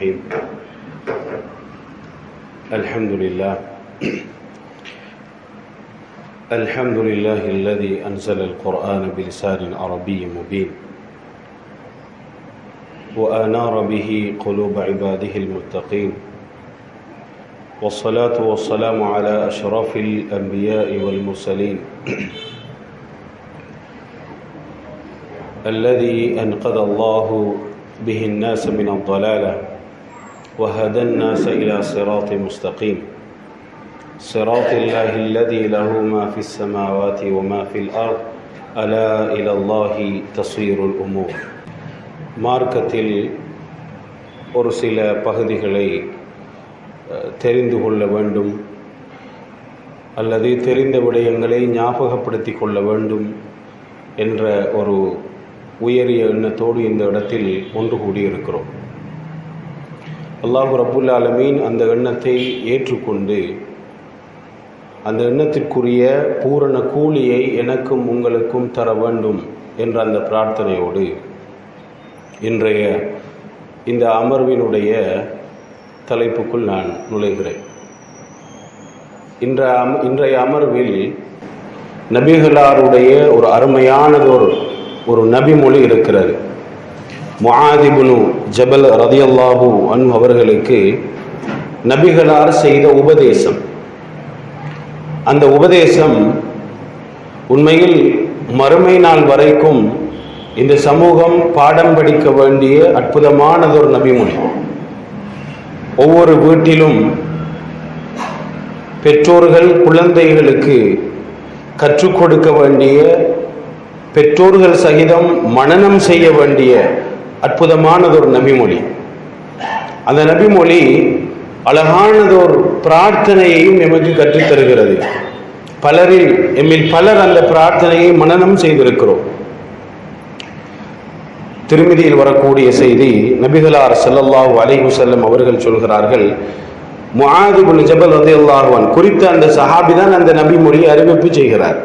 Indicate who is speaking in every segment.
Speaker 1: الرحيم. الحمد لله الذي أنزل القرآن بلسان عربي مبين وأنار به قلوب عباده المتقين، والصلاة والسلام على أشرف الأنبياء والمرسلين الذي أنقذ الله به الناس من الضلالة وهدى الناس إلى صراط مستقيم، صراط الله الذي له ما في السماوات وما في الأرض ألا إلى الله تصير الأمور. மார்க்கத்தில் ஒரு சில பகுதிகளை தெரிந்து கொள்ள வேண்டும் அல்லது தெரிந்த விடயங்களை ஞாபகப்படுத்தி கொள்ள வேண்டும் என்ற ஒரு உயரிய எண்ணத்தோடு இந்த இடத்தில் ஒன்று கூடியிருக்கிறோம். அல்லாஹ் ரப்புல் ஆலமீன் அந்த எண்ணத்தை ஏற்றுக்கொண்டு அந்த எண்ணத்திற்குரிய பூரண கூலியை எனக்கும் உங்களுக்கும் தர வேண்டும் என்ற அந்த பிரார்த்தனையோடு இன்றைய இந்த அமர்வினுடைய தலைப்புக்குள் நான் நுழைகிறேன். இன்றைய அமர்வில் நபிகளாருடைய ஒரு அருமையானதொரு ஒரு நபிமொழி இருக்கிறது. முஆத் இப்னு ஜபல் ரலியல்லாஹு அன்ஹு அவர்களுக்கு நபிகளார் செய்த உபதேசம். அந்த உபதேசம் உண்மையில் மறுமை நாள் வரைக்கும் இந்த சமூகம் பாடம் படிக்க வேண்டிய அற்புதமானதொரு நபிமொழி. ஒவ்வொரு வீட்டிலும் பெற்றோர்கள் குழந்தைகளுக்கு கற்றுக் கொடுக்க வேண்டிய, பெற்றோர்கள் சகிதம் மனனம் செய்ய வேண்டிய அற்புதமானதொரு நபிமொழி. அந்த நபிமொழி அழகானதொரு பிரார்த்தனையையும் எமக்கு கற்றுத்தருகிறது. எம்மில் பலர் அந்த பிரார்த்தனையை மனனம் செய்திருக்கிறோம். திருமதியில் வரக்கூடிய செய்தி, நபிகளார் ஸல்லல்லாஹு அலைஹி வஸல்லம் அவர்கள் சொல்கிறார்கள், முஆத் இப்னு ஜபல் ரலியல்லாஹு அன்ஹு குறித்த அந்த சஹாபி தான் அந்த நபிமொழியை அறிவிப்பு செய்கிறார்.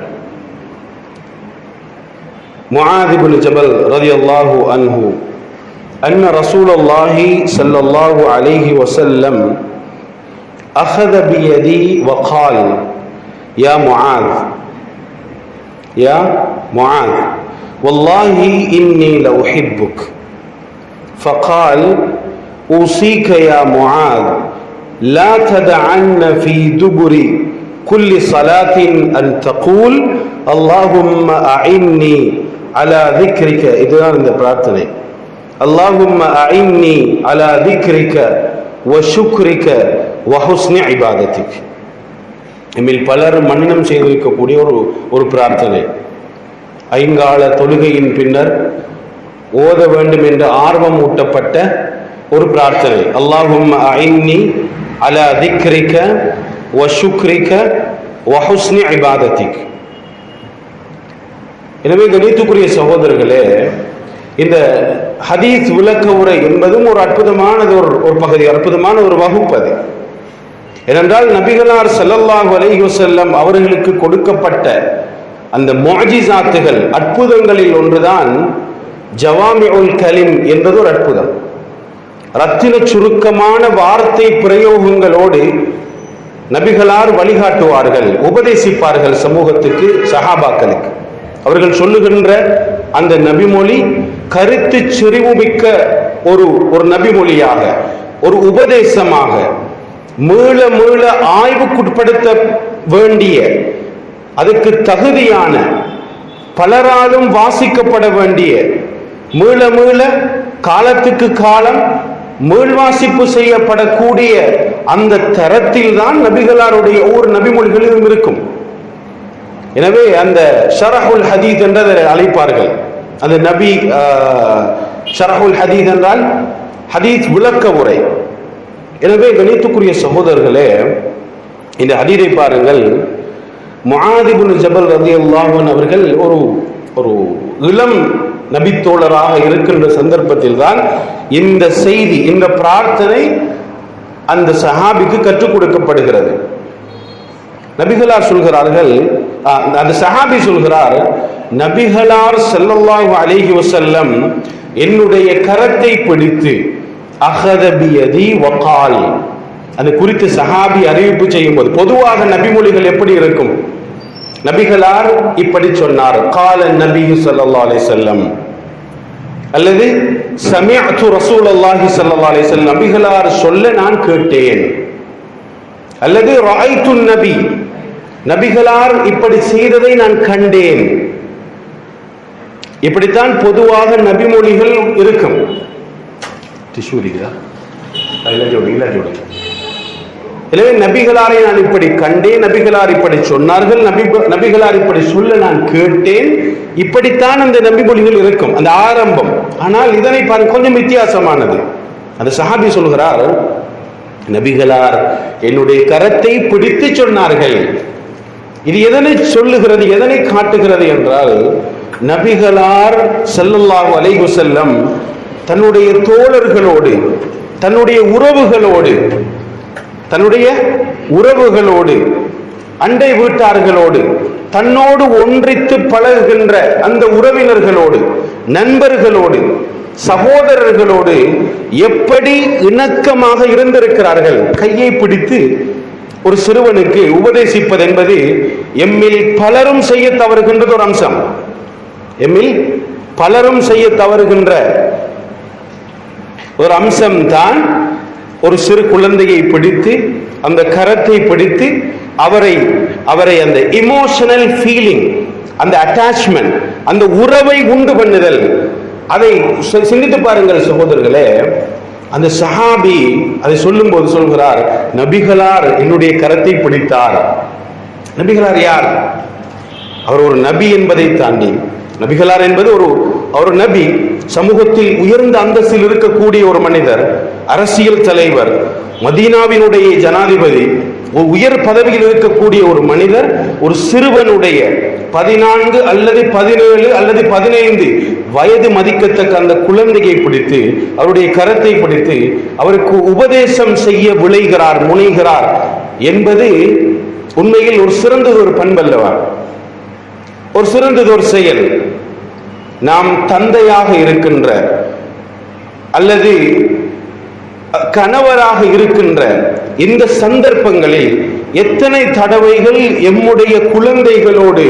Speaker 1: முஆத் இப்னு ஜபல் ரலியல்லாஹு அன்ஹு அன்ன ரசூலுல்லாஹி ஸல்லல்லாஹு அலைஹி வஸல்லம் அஹத பியதி வகால் யா முஆத் வல்லாஹி இன்னி லஉஹிப்புக் ஃபகால் ஊஸீக யா முஆத் லா ததஅன்ன ஃபீ துபுரி குல்லி ஸலாத்தின் அன் தகூல் அல்லாஹும்ம அஇன்னி அலா திக்ரிக. இதுதான் இந்த பிரார்த்தனை. அல்லாஹும்ம அஇன்னி அலா திக்ரிக வ ஷுக்ரிக வ ஹுஸ்னி இபாதத்திக். எம்மில் பலர் மன்னனம் செய்திருக்கக்கூடிய ஒரு பிரார்த்தனை. ஐங்கால தொழுகையின் பின்னர் ஓத வேண்டும் என்ற ஆர்வம் ஊட்டப்பட்ட ஒரு பிரார்த்தனை. அல்லாஹும்ம அஇன்னி அலா திக்ரிக வ ஷுக்ரிக வ ஹுஸ்னி இபாதத்திக். எனவே கணித்துக்குரிய சகோதரர்களே, இந்த ஹதீஸ் விளக்க உரை என்பதும் ஒரு அற்புதமானது, ஒரு பகுதி, அற்புதமான ஒரு வகுப்பு அது. ஏனென்றால் நபிகளார் ஸல்லல்லாஹு அலைஹி வஸல்லம் அவர்களுக்கு கொடுக்கப்பட்ட அந்த முஅஜிசாத்துகள், அற்புதங்களில் ஒன்றுதான் ஜவாமிஉல் கலிம் என்பது ஒரு அற்புதம். ரத்தின சுருக்கமான வார்த்தை பிரயோகங்களோடு நபிகளார் வழிகாட்டுவார்கள், உபதேசிப்பார்கள் சமூகத்துக்கு, சஹாபாக்களுக்கு. அவர்கள் சொல்லுகின்ற அந்த நபிமொழி கருத்து செறிவுமிக்க ஒரு நபிமொழியாக, ஒரு உபதேசமாக, மீள மீள ஆய்வுக்குட்படுத்த வேண்டிய, அதுக்கு தகுதியான, பலராலும் வாசிக்கப்பட வேண்டிய, மீள மீள காலத்துக்கு காலம் மீள்வாசிப்பு செய்யப்படக்கூடிய அந்த தரத்தில் தான் நபிகளாருடைய ஒவ்வொரு நபிமொழிகளிலும் இருக்கும். எனவே அந்த ஷரஹுல் ஹதீத் என்றதை அழைப்பார்கள். அந்த நபி ஷரஹுல் ஹதீத் என்றால் ஹதீத் விளக்க உரை. எனவே கணித்துக்குரிய சகோதரர்களே, இந்த ஹதீரை பாருங்கள். முஆத் இப்னு ஜபல் ரலியல்லாஹு அன்ஹு அவர்கள் ஒரு இளம் நபித்தோழராக இருக்கின்ற சந்தர்ப்பத்தில் தான் இந்த செய்தி, இந்த பிரார்த்தனை அந்த சஹாபிக்கு கற்றுக் கொடுக்கப்படுகிறது. நபிகளார் சொல்கிறார்கள், அந்த சஹாபி சொல்கிறார், நபிகளார் ஸல்லல்லாஹு அலைஹி வஸல்லம் என்னுடைய கரத்தை பிடித்து அஹத பியதி வகால். அது குறித்து சஹாபி அறிவிப்பு செய்யும் போது பொதுவாக நபிமொழிகள் எப்படி இருக்கும்? நபிகளார் இப்படி சொன்னார், கால நபி ஸல்லல்லாஹு அலைஹி வஸல்லம், அல்லது சமிஅது ரசூலுல்லாஹி ஸல்லல்லாஹு அலைஹி வஸல்லம், நபிகளார் சொல்ல நான் கேட்டேன், அல்லது ரஅய்து நபி, நபிகளார் இப்படி செய்ததை நான் கண்டேன். இப்படித்தான் பொதுவாக நபிமொழிகள் இருக்கும். எனவே நபிகளாரை நான் இப்படி கண்டேன், நபிகளார் இப்படி சொன்னார்கள், நபிகளார் இப்படி சொல்ல நான் கேட்டேன், இப்படித்தான் அந்த நபிமொழிகள் இருக்கும், அந்த ஆரம்பம். ஆனால் இதனை கொஞ்சம் வித்தியாசமானது. அந்த சஹாபி சொல்கிறார், நபிகளார் என்னுடைய கரத்தை பிடித்து சொன்னார்கள். இது எதனை சொல்லுகிறது, எதனை காட்டுகிறது என்றால், நபிகளார் ஸல்லல்லாஹு அலைஹி வஸல்லம் தன்னுடைய தோழர்களோடு, தன்னுடைய உறவுகளோடு, அண்டை வீட்டார்களோடு, தன்னோடு ஒன்றித்து பழகுகின்ற அந்த உறவினர்களோடு, நண்பர்களோடு, சகோதரர்களோடு எப்படி இணக்கமாக இருந்திருக்கிறார்கள். கையை பிடித்து ஒரு சிறுவனுக்கு உபதேசிப்பது என்பது எம்மில் பலரும் செய்ய தவறுகின்றது ஒரு அம்சம். எம்மில் பலரும் செய்ய தவறுகின்ற ஒரு அம்சம் தான் ஒரு சிறு குழந்தையை பிடித்து, அந்த கரத்தை பிடித்து அவரை அந்த இமோஷனல் ஃபீலிங், அந்த அட்டாச்மெண்ட், அந்த உறவை உண்டு பண்ணுதல். அதை சிந்தித்து பாருங்கள் சகோதரர்களே. அந்த சஹாபி அதை சொல்லும் போது சொல்கிறார், நபிகளார் என்னுடைய கரத்தை பிடித்தார். நபிகளார் யார்? அவர் ஒரு நபி என்பதை தாண்டி, நபிகளார் என்பது ஒரு நபி, சமூகத்தில் உயர்ந்த அந்தஸ்தில் இருக்கக்கூடிய ஒரு மனிதர், அரசியல் தலைவர், மதீனாவினுடைய ஜனாதிபதி, உயர் பதவியில் இருக்கக்கூடிய ஒரு மனிதர், ஒரு சிறுவனுடைய 14 அல்லது 17 அல்லது 15 வயது மதிக்கத்தக்க அந்த குழந்தையை பிடித்து, அவருடைய கரத்தை பிடித்து அவருக்கு உபதேசம் செய்ய முனைகிறார் என்பது உண்மையில் ஒரு சிறந்ததொரு பண்பல்லவா, ஒரு சிறந்ததொரு செயல். நாம் தந்தையாக இருக்கின்ற அல்லது கணவராக இருக்கின்ற இந்த சந்தர்ப்பங்களில் எத்தனை தடவைகள் எம்முடைய குழந்தைகளோடு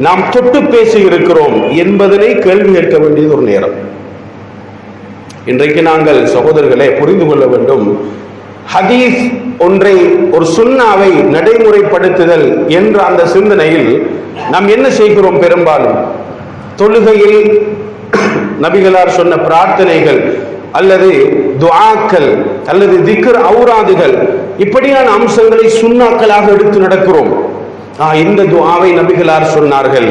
Speaker 1: நாம் தொட்டு பேசி இருக்கிறோம் என்பதனை கேள்வி கேட்க வேண்டியது ஒரு நேரம். இன்றைக்கு நாங்கள் சகோதரர்களே புரிந்து கொள்ள வேண்டும், ஹதீஸ் ஒன்றை, ஒரு சுன்னாவை நடைமுறைப்படுத்துதல் என்ற அந்த சிந்தனையில் நாம் என்ன செய்கிறோம்? பெரும்பாலும் தொழுகையில் நபிகளார் சொன்ன பிரார்த்தனைகள் அல்லது துஆக்கள் அல்லது திக்ர் ஔராதுகள், இப்படியான அம்சங்களை சுன்னாக்களாக எடுத்து நடக்கிறோம். இந்த துஆவை நபிகளார் சொன்னார்கள்,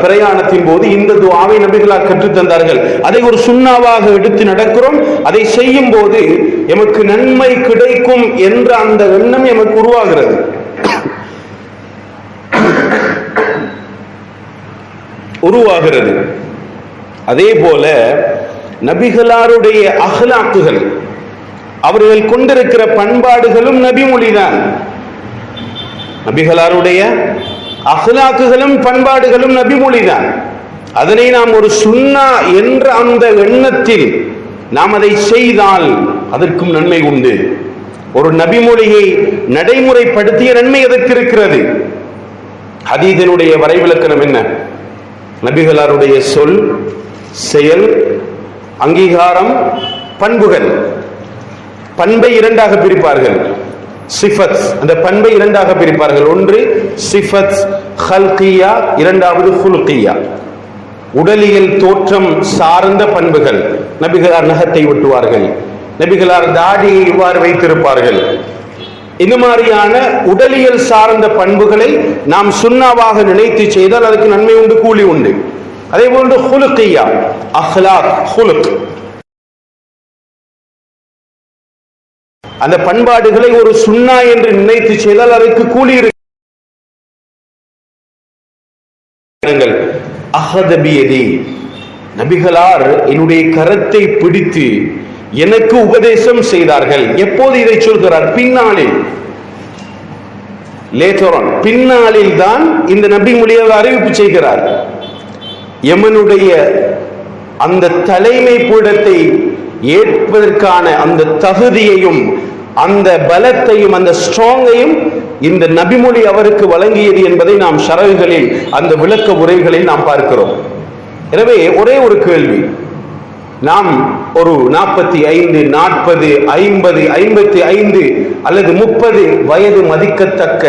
Speaker 1: பிரயாணத்தின் போது இந்த துஆவை நபிகளார் கற்றுத் தந்தார்கள், அதை ஒரு சுன்னாவாக எடுத்து நடக்கிறோம். அதை செய்யும் போது எமக்கு நன்மை கிடைக்கும் என்ற அந்த எண்ணம் எமக்கு உருவாகிறது. அதே போல நபிகளாருடைய அஹ்லாக்குகள், அவர்கள் கொண்டிருக்கிற பண்பாடுகளும் நபிமொழிதான். நபிகளாருடைய அஹ்லாக்குகளும் பண்பாடுகளும் நபிமொழிதான். அதனை நாம் ஒரு சுன்னா என்ற அந்த எண்ணத்தில் நாம் அதை செய்தால் அதற்கும் நன்மை உண்டு. ஒரு நபிமொழியை நடைமுறைப்படுத்திய நன்மை எதற்கு இருக்கிறது? ஹதீஸினுடைய வரைவிலக்கணம் என்ன? நபிகளாருடைய சொல், செயல், அங்கீகாரம், பண்புகள். பண்பை இரண்டாக பிரிப்பார்கள், சிஃபத். அந்த பண்பை இரண்டாக பிரிப்பார்கள். ஒன்று சிஃபத் ஹல்கியா, இரண்டாவது ஹுல்கியா. உடலியல் தோற்றம் சார்ந்த பண்புகள். நபிகளார் நகத்தை வெட்டுவார்கள், நபிகளார் தாடியை இவ்வாறு வைத்திருப்பார்கள். இந்த மாதிரியான உடலியல் சார்ந்த பண்புகளை நாம் சுன்னாவாக நினைத்து செய்தால் அதுக்கு நன்மை உண்டு, கூலி உண்டு. அதே போன்று ஹுலுக்கியா, அஹ்லாக், ஹுலுக், அந்த பண்பாடுகளை ஒரு சுன்னா என்று நினைத்து செய்தால் அதற்கு கூலி இருக்கு. அஹதபியதி, நபிகளார் என்னுடைய கரத்தை பிடித்து எனக்கு உபதேசம் செய்தார்கள். எப்போது இதை சொல்கிறார்? பின்னாளில், லேட்டரான், பின்னாளில் தான் இந்த நபி மொழியாக அறிவிப்பு செய்கிறார். யமனுடைய அந்த தலைமை பீடத்தை ஏற்பதற்கான அந்த தகுதியையும் அந்த பலத்தையும் அந்த ஸ்ட்ராங்கையும் இந்த நபிமொழி அவருக்கு வழங்கியது என்பதை நாம் ஷரஹ்களில் அந்த விளக்க உரைகளில் நாம் பார்க்கிறோம். எனவே ஒரே ஒரு கேள்வி, நாம் ஒரு 45, 40, 50, 55 அல்லது 30 வயது மதிக்கத்தக்க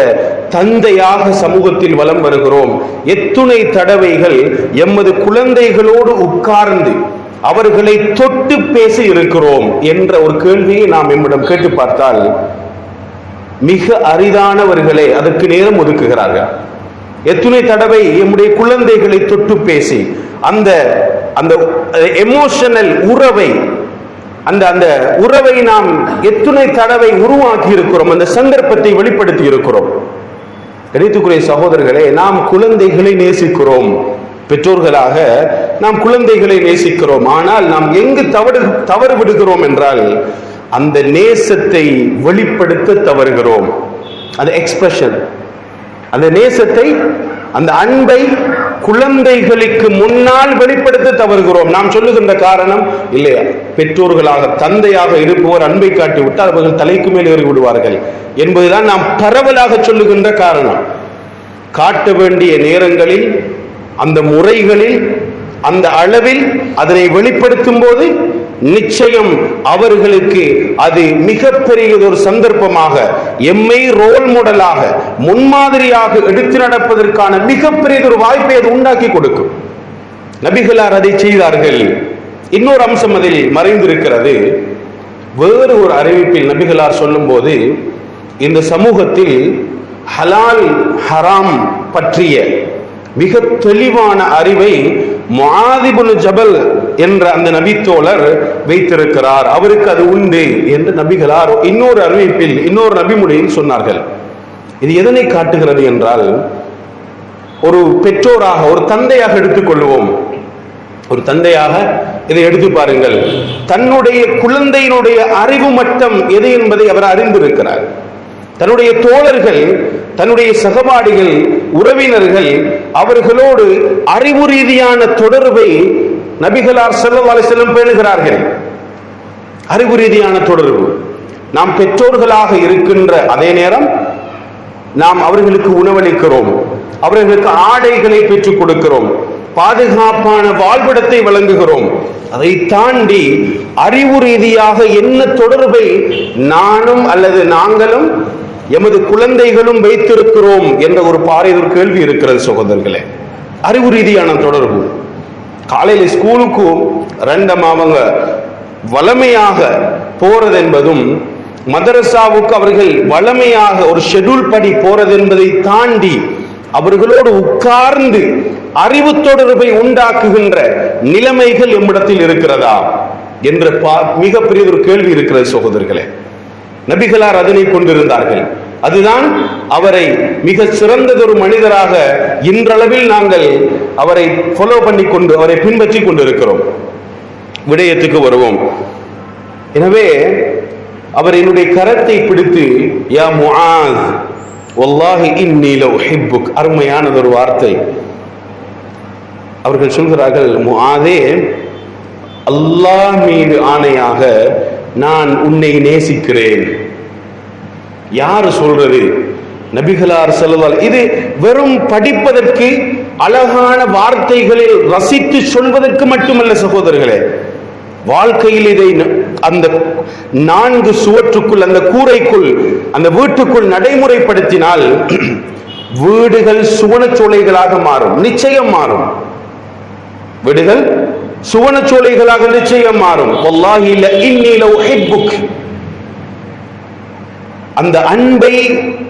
Speaker 1: தந்தையாக சமூகத்தில் வலம் வருகிறோம். எத்துணை தடவைகள் எமது குழந்தைகளோடு உட்கார்ந்து அவர்களை தொட்டு பேசி இருக்கிறோம் என்ற ஒரு கேள்வியை நாம் நம்மிடம் கேட்டு பார்த்தால் மிக அரிதானவர்களே அதற்கு நேரம் ஒதுக்குகிறார்கள். எத்துணை தடவை நம்முடைய குழந்தைகளை தொட்டு பேசி அந்த அந்த எமோஷனல் உறவை அந்த உறவை நாம் எத்துணை தடவை உருவாக்கி இருக்கிறோம், அந்த சந்தர்ப்பத்தை வெளிப்படுத்தி இருக்கிறோம். கணித்துக்குரிய சகோதரர்களே, நாம் குழந்தைகளை நேசிக்கிறோம், பெற்றோர்களாக நாம் குழந்தைகளை நேசிக்கிறோம். ஆனால் நாம் எங்கு தவறு விடுகிறோம் என்றால் அந்த நேசத்தை வெளிப்படுத்த தவறுகிறோம். அந்த எக்ஸ்பிரஷன், அந்த நேசத்தை, அந்த அன்பை குழந்தைகளுக்கு முன்னால் வெளிப்படுத்த தவறுகிறோம். நாம் சொல்லுகின்ற காரணம் இல்லையா, பெற்றோர்களாக தந்தையாக இருப்பவர் அன்பை காட்டி விட்டால் அவர்கள் தலைக்கு மேல் ஏறி விடுவார்கள் என்பதுதான் நாம் பரவலாக சொல்லுகின்ற காரணம். காட்ட வேண்டிய நேரங்களில், அந்த முறைகளில், அந்த அளவில் அதனை வெளிப்படுத்தும் போது நிச்சயம் அவர்களுக்கு அது மிகப்பெரியதொரு சந்தர்ப்பமாக, எம்மை ரோல் மாடலாக, முன்மாதிரியாக எடுத்து நடப்பதற்கான மிகப்பெரியதொரு வாய்ப்பை அது உண்டாக்கி கொடுக்கும். நபிகளார் அதை செய்தார்கள். இன்னொரு அம்சம் அதில் மறைந்திருக்கிறது. வேறு ஒரு அறிவிப்பில் நபிகளார் சொல்லும் போது, இந்த சமூகத்தில் ஹலால் ஹராம் பற்றிய மிக தெளிவான அறிவை முஆத் இப்னு ஜபல் என்ற அந்த நபித்தோழர் வைத்திருக்கிறார், அவருக்கு அது உண்டு என்று நபிகளார் இன்னொரு அறிவிப்பில், இன்னொரு நபிமொழியில் சொன்னார்கள். இது எதனை காட்டுகிறது என்றால், ஒரு பெற்றோராக, ஒரு தந்தையாக எடுத்துக்கொள்வோம். ஒரு தந்தையாக இதை எடுத்து பாருங்கள். தன்னுடைய குழந்தையினுடைய அறிவு மட்டம் எது என்பதை அவர் அறிந்திருக்கிறார். தன்னுடைய தோழர்கள், தன்னுடைய சகபாடிகள், உறவினர்கள், அவர்களோடு அறிவு ரீதியான தொடர்பை நபிகளார் ஸல்லல்லாஹு அலைஹி வஸல்லம் பேணுகிறார்கள். அறிவு ரீதியான தொடர்பு. நாம் பெற்றோர்களாக இருக்கின்ற அதே நேரம் நாம் அவர்களுக்கு உணவளிக்கிறோம், அவர்களுக்கு ஆடைகளை பெற்றுக் கொடுக்கிறோம், பாதுகாப்பான வாழ்விடத்தை வழங்குகிறோம். அதை தாண்டி அறிவு ரீதியாக என்ன தொடர்பை நானும் அல்லது நாங்களும் எமது குழந்தைகளும் வைத்திருக்கிறோம் என்ற ஒரு பாறையொரு கேள்வி இருக்கிறது சகோதரர்களே. அறிவு ரீதியான தொடர்பு. காலையில் ஸ்கூலுக்கு ரெண்டம் அவங்க வளமையாக போறது என்பதும், மதரசாவுக்கு அவர்கள் வளமையாக ஒரு ஷெட்யூல் படி போறது என்பதை தாண்டி அவர்களோடு உட்கார்ந்து அறிவு தொடர்பை உண்டாக்குகின்ற நிலைமைகள் எம்மிடத்தில் இருக்கிறதா என்ற மிகப்பெரிய ஒரு கேள்வி இருக்கிறது சகோதரர்களே. நபிகளார் அதனை கொண்டிருந்தார்கள். அதுதான் அவரை மிக சிறந்ததொரு மனிதராக இன்றளவில் நாங்கள் அவரை ஃபாலோ பண்ணி கொண்டு, அவரை பின்பற்றி கொண்டிருக்கிறோம். விடயத்துக்கு வருவோம். எனவே அவர் என்னுடைய கரத்தை பிடித்து, யா முஆஸ் வல்லாஹி இன்னி லஉஹிப்புக், அருமையானதொரு வார்த்தை. அவர்கள் சொல்கிறார்கள், முஆதே, அல்லாஹ் மீது ஆணையாக நான் உன்னை நேசிக்கிறேன். யார் சொல்றது? நபிகளார் ஸல்லல்லாஹு அலைஹி. இது வெறும் படிப்பதற்கு, அழகான வார்த்தைகளில் ரசித்து சொல்வதற்கு மட்டுமல்ல சகோதரர்களே, வாழ்க்கையில் இதை அந்த 4 சுவற்றுக்குள், அந்த கூரைக்குள், அந்த வீட்டுக்குள் நடைமுறைப்படுத்தினால் வீடுகள் சுவனச்சோலைகளாக மாறும், நிச்சயம் மாறும். வீடுகள் சுவனச்சோலைகளாக நிச்சயம் மாறும். வல்லாஹி இன்னி லஉஹிப்புக். அந்த அன்பை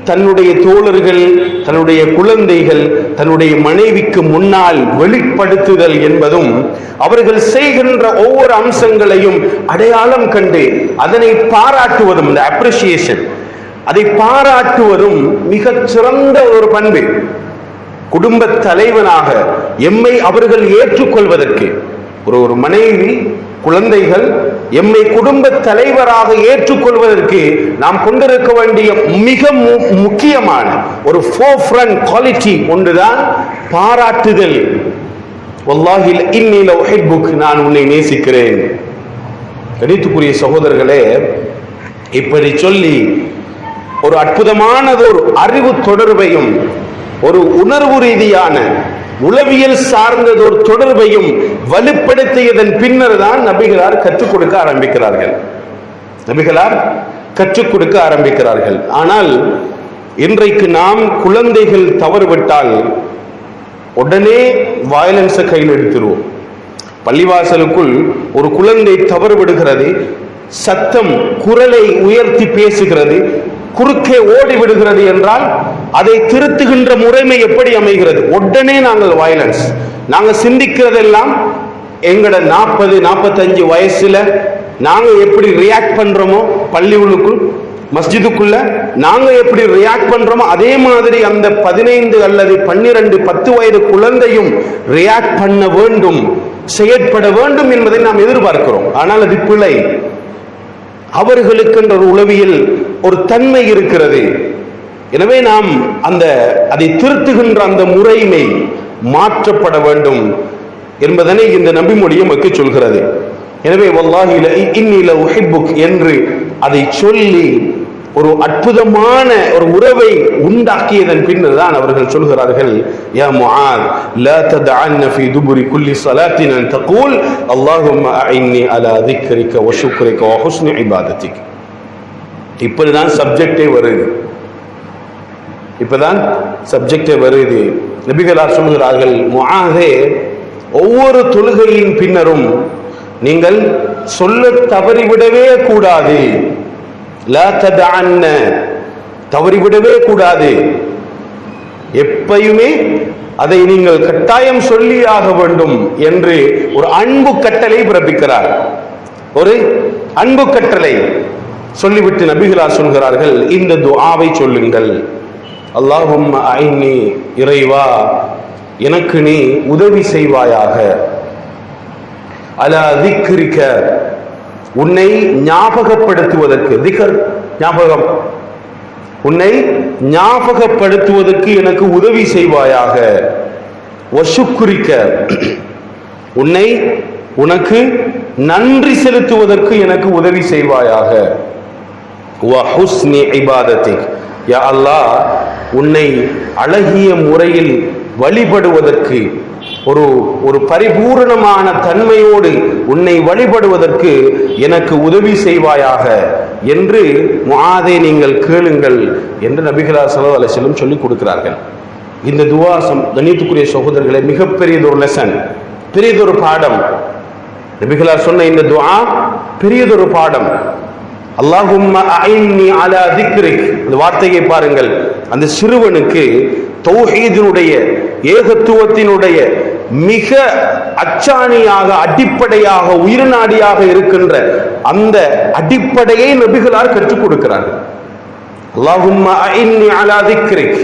Speaker 1: தன்னுடைய தோழர்கள், தன்னுடைய குழந்தைகள், தன்னுடைய மனைவிக்கு முன்னால் வெளிப்படுத்துதல் என்பதும், அவர்கள் செய்கின்ற ஒவ்வொரு அம்சங்களையும் அடையாளம் கண்டு அதனை பாராட்டுவதும், இந்த அப்ரிசியேஷன், அதை பாராட்டுவதும் மிகச் சிறந்த ஒரு பண்பு. குடும்ப தலைவனாக எம்மை அவர்கள் ஏற்றுக்கொள்வதற்கு, ஒரு மனைவி, குழந்தைகள் எம்மை குடும்ப தலைவராக ஏற்றுக்கொள்வதற்கு நாம் கொண்டிருக்க வேண்டிய மிக முக்கியமான ஒரு ஃபோர்ஃப்ரண்ட் குவாலிட்டி ஒன்றுதான் பாராட்டுதல். வல்லாஹி இன்னி லஉஹிப்புக், நான் உன்னை நேசிக்கிறேன். கணித்துக்குரிய சகோதரர்களே, இப்படி சொல்லி ஒரு அற்புதமானதொரு அறிவு தொடர்பையும் ஒரு உணர்வு ரீதியான உளவியல் சார்ந்ததொரு தொடர்பையும் வலுப்படுத்தியதன் பின்னர் தான் நபிகளார் கற்றுக் கொடுக்க ஆரம்பிக்கிறார்கள். நபிகளார் கற்றுக் கொடுக்க ஆரம்பிக்கிறார்கள். ஆனால் இன்றைக்கு நாம் குழந்தைகள் தவறுவிட்டால் உடனே வயலன்ஸை கையில் எடுத்துருவோம். பள்ளிவாசலுக்குள் ஒரு குழந்தை தவறு விடுகிறது, சத்தம் குரலை உயர்த்தி பேசுகிறது, குறுக்கே ஓடி விடுகிறது என்றால் அதை திருத்துகின்ற முறைமை எப்படி அமைகிறது? உடனே நாங்கள் வயலன்ஸ். நாங்கள் சிந்திக்கிறதெல்லாம் எங்கட 40-45 வயசுல நாங்க எப்படி ரியாக்ட் பண்றோமோ, பள்ளிகளுக்குள் மஸ்ஜிதுக்குள்ள நாங்க எப்படி ரியாக்ட் பண்றோமோ அதே மாதிரி அந்த 15 அல்லது 12-10 வயது குழந்தையும் ரியாக்ட் பண்ண வேண்டும், செயற்பட வேண்டும் என்பதை நாம் எதிர்பார்க்கிறோம். ஆனால் அது பிழை. அவர்களுக்கு ஒரு உளவியல் ஒரு தன்மை இருக்கிறது. எனவே நாம் அதை திருத்துகின்ற அந்த முறைமை மாற்றப்பட வேண்டும் என்பதனை இந்த நபிமொழியை நமக்கு சொல்கிறது. எனவே வல்லாஹி இன்னி லஉஹிப்புக் என்று அதை சொல்லி ஒரு அற்புதமான ஒரு உறவை உண்டாக்கியதன் பின்னர் தான் அவர்கள் சொல்கிறார்கள், யா முஆத் லா ததஅன்ன ஃபீ துபுரி குல்லி ஸலாத்தின் அன் தகூல் அல்லாஹும்ம அஇன்னி அலா ذிக்ரிக வ ஷுக்ரிக வ ஹுஸ்னி இபாதத்திக். இப்பதான் சப்ஜெக்டே வருது. இப்பதான் சப்ஜெக்டே வருது. நபிகளார் சொல்கிறார்கள், முஆதே, ஒவ்வொரு தொழுகையின் பின்னரும் நீங்கள் சொல்ல தவறிவிடவே கூடாது. லா ததஅன்ன, தவறிவிடவே கூடாது. எப்பயுமே அதை நீங்கள் கட்டாயம் சொல்லியாக வேண்டும் என்று ஒரு அன்பு கட்டளை பிறப்பிக்கிறார். ஒரு அன்பு கட்டளை சொல்லிவிட்டு நபிகளார் சொல்கிறார்கள், இந்த துஆவை சொல்லுங்கள். அல்லாஹும்ம அஇன்னி, இறைவா எனக்கு நீ உதவி செய்வாயாக. அலா ذிக்ரிக, உன்னை ஞாபகப்படுத்துவதற்கு, திக்ர் ஞாபகம், உன்னை ஞாபகப்படுத்துவதற்கு எனக்கு உதவி செய்வாயாக. வ ஷுக்ரிக, உனக்கு நன்றி செலுத்துவதற்கு எனக்கு உதவி செய்வாயாக. வ ஹுஸ்னி இபாதத்திக், யா அல்லாஹ் உன்னை அழகிய முறையில் வழிபடுவதற்கு, ஒரு பரிபூரணமான தன்மையோடு உன்னை வழிபடுவதற்கு எனக்கு உதவி செய்வாயாக என்று முஆதே நீங்கள் கேளுங்கள் என்று நபிகளார் ஸல்லல்லாஹு அலைஹி வஸல்லம் சொல்லிக் கொடுக்கிறார்கள். இந்த துஆ கண்ணியத்துக்குரிய சகோதரர்களே மிகப்பெரியதொரு லெசன், பெரியதொரு பாடம். நபிகளார் சொன்ன இந்த துஆ பெரியதொரு பாடம். அல்லாஹும்ம அஇன்னி அலா ذிக்ரிக், இந்த வார்த்தையை பாருங்கள். அந்த சிறுவனுக்கு தௌஹீதினுடைய, ஏகத்துவத்தினுடைய மிக அச்சாணியாக, அடிப்படையாக, உயிர்நாடியாக இருக்கின்ற அந்த அடிப்படையை நபிகளார் கற்றுக் கொடுக்கிறார்கள். அல்லாஹும்ம அஇன்னி அலா ذிக்ரிக்,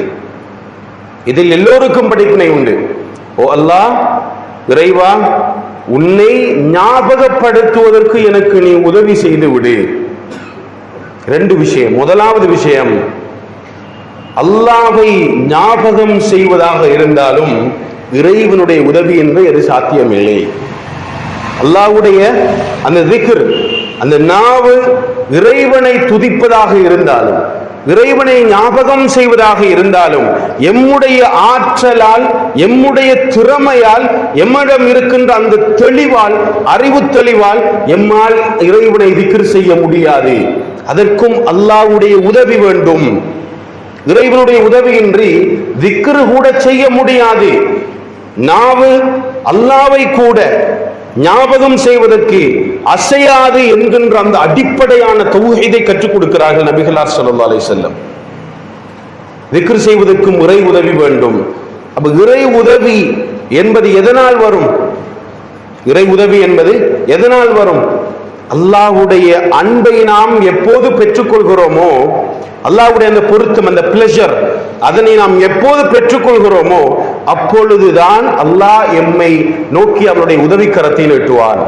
Speaker 1: இதில் எல்லோருக்கும் படிப்பினை உண்டு. ஓ அல்லாஹ், இறைவா உன்னை ஞாபகப்படுத்துவதற்கு எனக்கு நீ உதவி செய்து விடு. ரெண்டு விஷயம். முதலாவது விஷயம், அல்லாஹ்வை ஞாபகம் செய்வதாக இருந்தாலும் இறைவனுடைய உதவி என்று அது சாத்தியமில்லை. அல்லாஹ்வுடைய அந்த திக்ர், அந்த நாவு இறைவனை துதிப்பதாக இருந்தாலும், இறைவனை ஞாபகம் செய்வதாக இருந்தாலும், எம்முடைய ஆற்றலால், எம்முடைய திறமையால், எம்மிடம் இருக்கின்ற அந்த தெளிவால், அறிவு தெளிவால் எம்மால் இறைவனை திக்ர் செய்ய முடியாது. அதற்கும் அல்லாஹ்வுடைய உதவி வேண்டும். இறைவனுடைய உதவியின்றி திக்ர் கூட செய்ய முடியாது. நாவு அல்லாஹ்வை கூட ஞாபகம் செய்வதற்கு அசையாது என்கின்ற அந்த அடிப்படையான தௌஹீதை கற்றுக் கொடுக்கிறார்கள் நபிகளார் ஸல்லல்லாஹு அலைஹி வஸல்லம். திக்ர் செய்வதற்கும் இறை உதவி வேண்டும். அப்ப இறை உதவி என்பது எதனால் வரும்? இறை உதவி என்பது எதனால் வரும்? அல்லாஹ்வுடைய அன்பை நாம் எப்போது பெற்றுக்கொள்கிறோமோ, அல்லாஹ்வுடைய அந்த பொருத்தம், அந்த பிளஷர், அதனை நாம் எப்போது பெற்றுக்கொள்கிறோமோ அப்பொழுதுதான் அல்லாஹ் எம்மை நோக்கி அவருடைய உதவிக்கரத்தை நீட்டுவான்.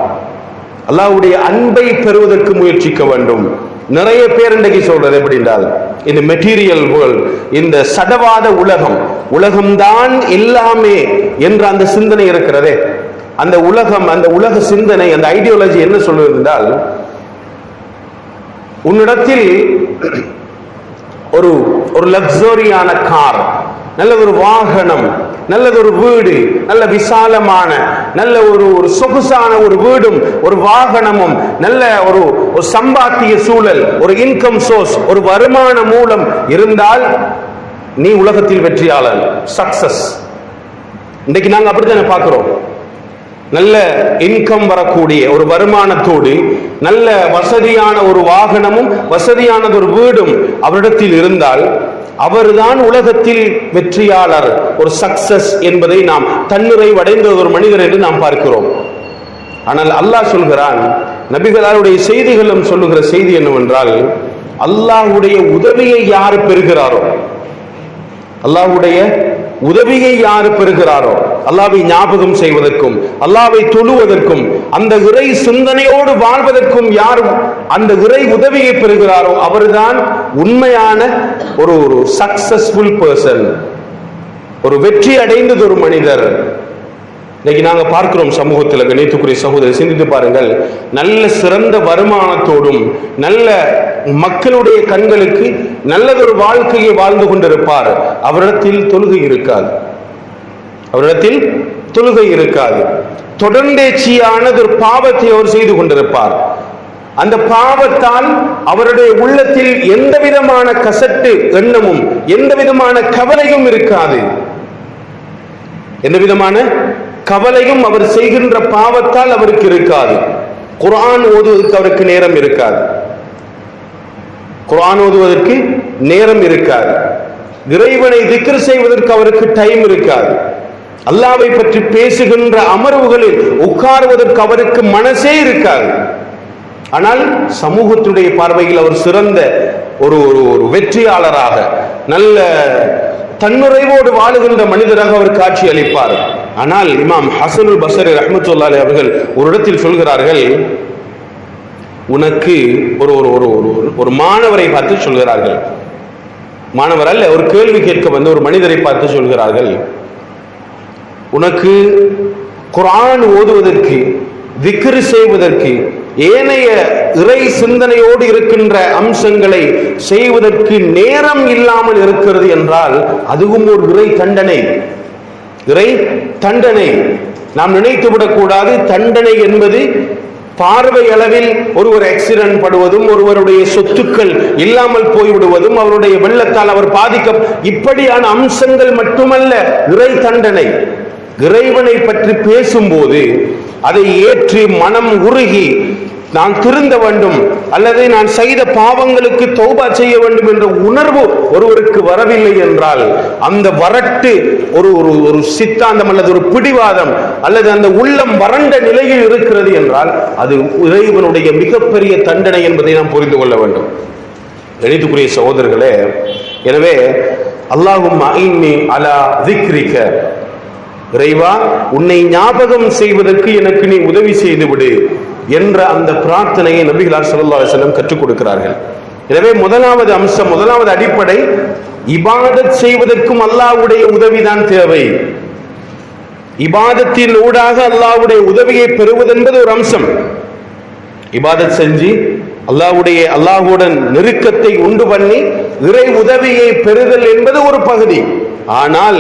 Speaker 1: அல்லாஹ்வுடைய அன்பை பெறுவதற்கு முயற்சிக்க வேண்டும். நிறைய பேர் இன்றைக்கு சொல்றது எப்படி என்றால், இந்த மெட்டீரியல் வேர்ல்ட், இந்த சடவாத உலகம்தான் எல்லாமே என்ற அந்த சிந்தனை இருக்கிறதே, அந்த உலக சிந்தனை, அந்த ஐடியாலஜி என்ன சொல்லுவது என்றால், உன்னிடத்தில் ஒரு ஒரு லக்ஸரியான கார், நல்லதொரு வாகனம், நல்லதொரு வீடு, நல்ல விசாலமான நல்ல ஒரு சொகுசான ஒரு வீடும் ஒரு வாகனமும் நல்ல ஒரு சம்பாத்திய சூழல், ஒரு இன்கம் சோர்ஸ், ஒரு வருமான மூலம் இருந்தால் நீ உலகத்தில் வெற்றியாளர், சக்சஸ். இன்றைக்கு நாங்க அப்படித்தானே பார்க்கிறோம். நல்ல இன்கம் வரக்கூடிய ஒரு வருமானத்தோடு நல்ல வசதியான ஒரு வாகனமும் வசதியானது ஒரு வீடும் அவரிடத்தில் இருந்தால் அவர்தான் உலகத்தில் வெற்றியாளர், ஒரு சக்சஸ் என்பதை நாம் தன்னிறைவடைந்த ஒரு மனிதர் என்று நாம் பார்க்கிறோம். ஆனால் அல்லாஹ் சொல்கிறான், நபிகளாருடைய செய்திகளும் சொல்லுகிற செய்தி என்னவென்றால், அல்லாஹ்வுடைய உதவியை யார் பெறுகிறாரோ, அல்லாஹ்வுடைய உதவியை யார் பெறுகிறாரோ, அல்லாஹ்வை ஞாபகம் செய்வதற்கும் அல்லாஹ்வை தொழுவதற்கும் அந்த இறை சிந்தனையோடு வாழ்வதற்கும் யார் அந்த இறை உதவியை பெறுகிறாரோ அவர்தான் உண்மையான ஒரு சக்சஸ்ஃபுல் பர்சன், ஒரு வெற்றி அடைந்தது ஒரு மனிதர். இன்னைக்கு நாங்க பார்க்கிறோம் சமூகத்தில், கணித்துக்குரிய சகோதரர் சிந்தித்து பாருங்கள், நல்ல சிறந்த வருமானத்தோடும் நல்ல மக்களுடைய கண்களுக்கு நல்லதொரு வாழ்க்கையை வாழ்ந்து கொண்டிருப்பார், அவரிடத்தில் தொழுகை இருக்காது, அவரிடத்தில் தொழுகை இருக்காது. தொடர்ந்தேச்சியானது ஒரு பாவத்தை அவர் செய்து கொண்டிருப்பார். அந்த பாவத்தால் அவருடைய உள்ளத்தில் எந்த விதமான கசட்டு எண்ணமும் எந்த விதமான கவலையும் இருக்காது. எந்த விதமான கவலையும் அவர் செய்கின்ற பாவத்தால் அவருக்கு இருக்காது. குர்ஆன் ஓதுவதற்கு அவருக்கு நேரம் இருக்காது, குர்ஆன் ஓதுவதற்கு நேரம் இருக்காது. இறைவனை திக்ர் செய்வதற்கு அவருக்கு டைம் இருக்காது. அல்லாஹ்வை பற்றி பேசுகின்ற அமர்வுகளில் உட்காருவதற்கு அவருக்கு மனசே இருக்காது. ஆனால் சமூகத்துடைய பார்வையில் அவர் சிறந்த ஒரு வெற்றியாளராக, நல்ல தன்னுறைவோடு வாழுகின்ற மனிதராக அவர் காட்சி அளிப்பார். ஆனால் இமாம் ஹசனுல் பஸ்ரி ரஹ்மத்துல்லாஹி அலைஹி அவர்கள் ஒரு இடத்தில் சொல்கிறார்கள், உனக்கு ஒரு மாணவரை பார்த்து சொல்கிறார்கள், மாணவர் அல்ல, ஒரு கேள்வி கேட்க வந்த ஒரு மனிதரை பார்த்து சொல்கிறார்கள், உனக்கு குர்ஆன் ஓதுவதற்கு திக்ர் செய்வதற்கு ஏனைய இறை சிந்தனையோடு இருக்கின்ற அம்சங்களை செய்வதற்கு நேரம் இல்லாமல் இருக்கிறது என்றால் அதுவும் ஒரு இறை தண்டனை, இறை தண்டனை. நாம் நினைத்து விடக்கூடாது, தண்டனை என்பது பார்வை அளவில் ஒருவர் ஆக்சிடென்ட் படுவதும் ஒருவருடைய சொத்துக்கள் இல்லாமல் போய்விடுவதும் அவருடைய வெள்ளத்தால் அவர் பாதிக்க, இப்படியான அம்சங்கள் மட்டுமல்ல இறை தண்டனை. இறைவனை பற்றி பேசும்போது அதை ஏற்றி மனம் உருகி நான் திருந்த வேண்டும் அல்லது நான் செய்த பாவங்களுக்கு தௌபா செய்ய வேண்டும் என்ற உணர்வு ஒருவருக்கு வரவில்லை என்றால், அந்த வரட்டு ஒரு சித்தாந்தம் அல்லது ஒரு பிடிவாதம் அல்லது அந்த உள்ளம் வறண்ட நிலையில் இருக்கிறது என்றால் அது இறைவனுடைய மிகப்பெரிய தண்டனை என்பதை நாம் புரிந்து கொள்ள வேண்டும். கணித்துக்குரிய சகோதரர்களே, எனவே அல்லாஹும்ம அஇன்னி அலா திக்ரிக, இறைவா உன்னை ஞாபகம் செய்வதற்கு எனக்கு நீ உதவி செய்து விடு என்ற அந்த பிரார்த்தனையை நபிகளார் ஸல்லல்லாஹு அலைஹி வஸல்லம் கற்றுக் கொடுக்கிறார்கள். எனவே முதலாவது அம்சம், முதலாவது அடிப்படை, இபாதத் செய்வதற்கும் அல்லாஹ்வுடைய உதவிதான் தேவை. இபாதத்தின் ஊடாக அல்லாஹ்வுடைய உதவியை பெறுவது என்பது ஒரு அம்சம். இபாதத் செஞ்சு அல்லாஹ்வுடன் நெருக்கத்தை உண்டு பண்ணி இறை உதவியை பெறுதல் என்பது ஒரு பகுதி. ஆனால்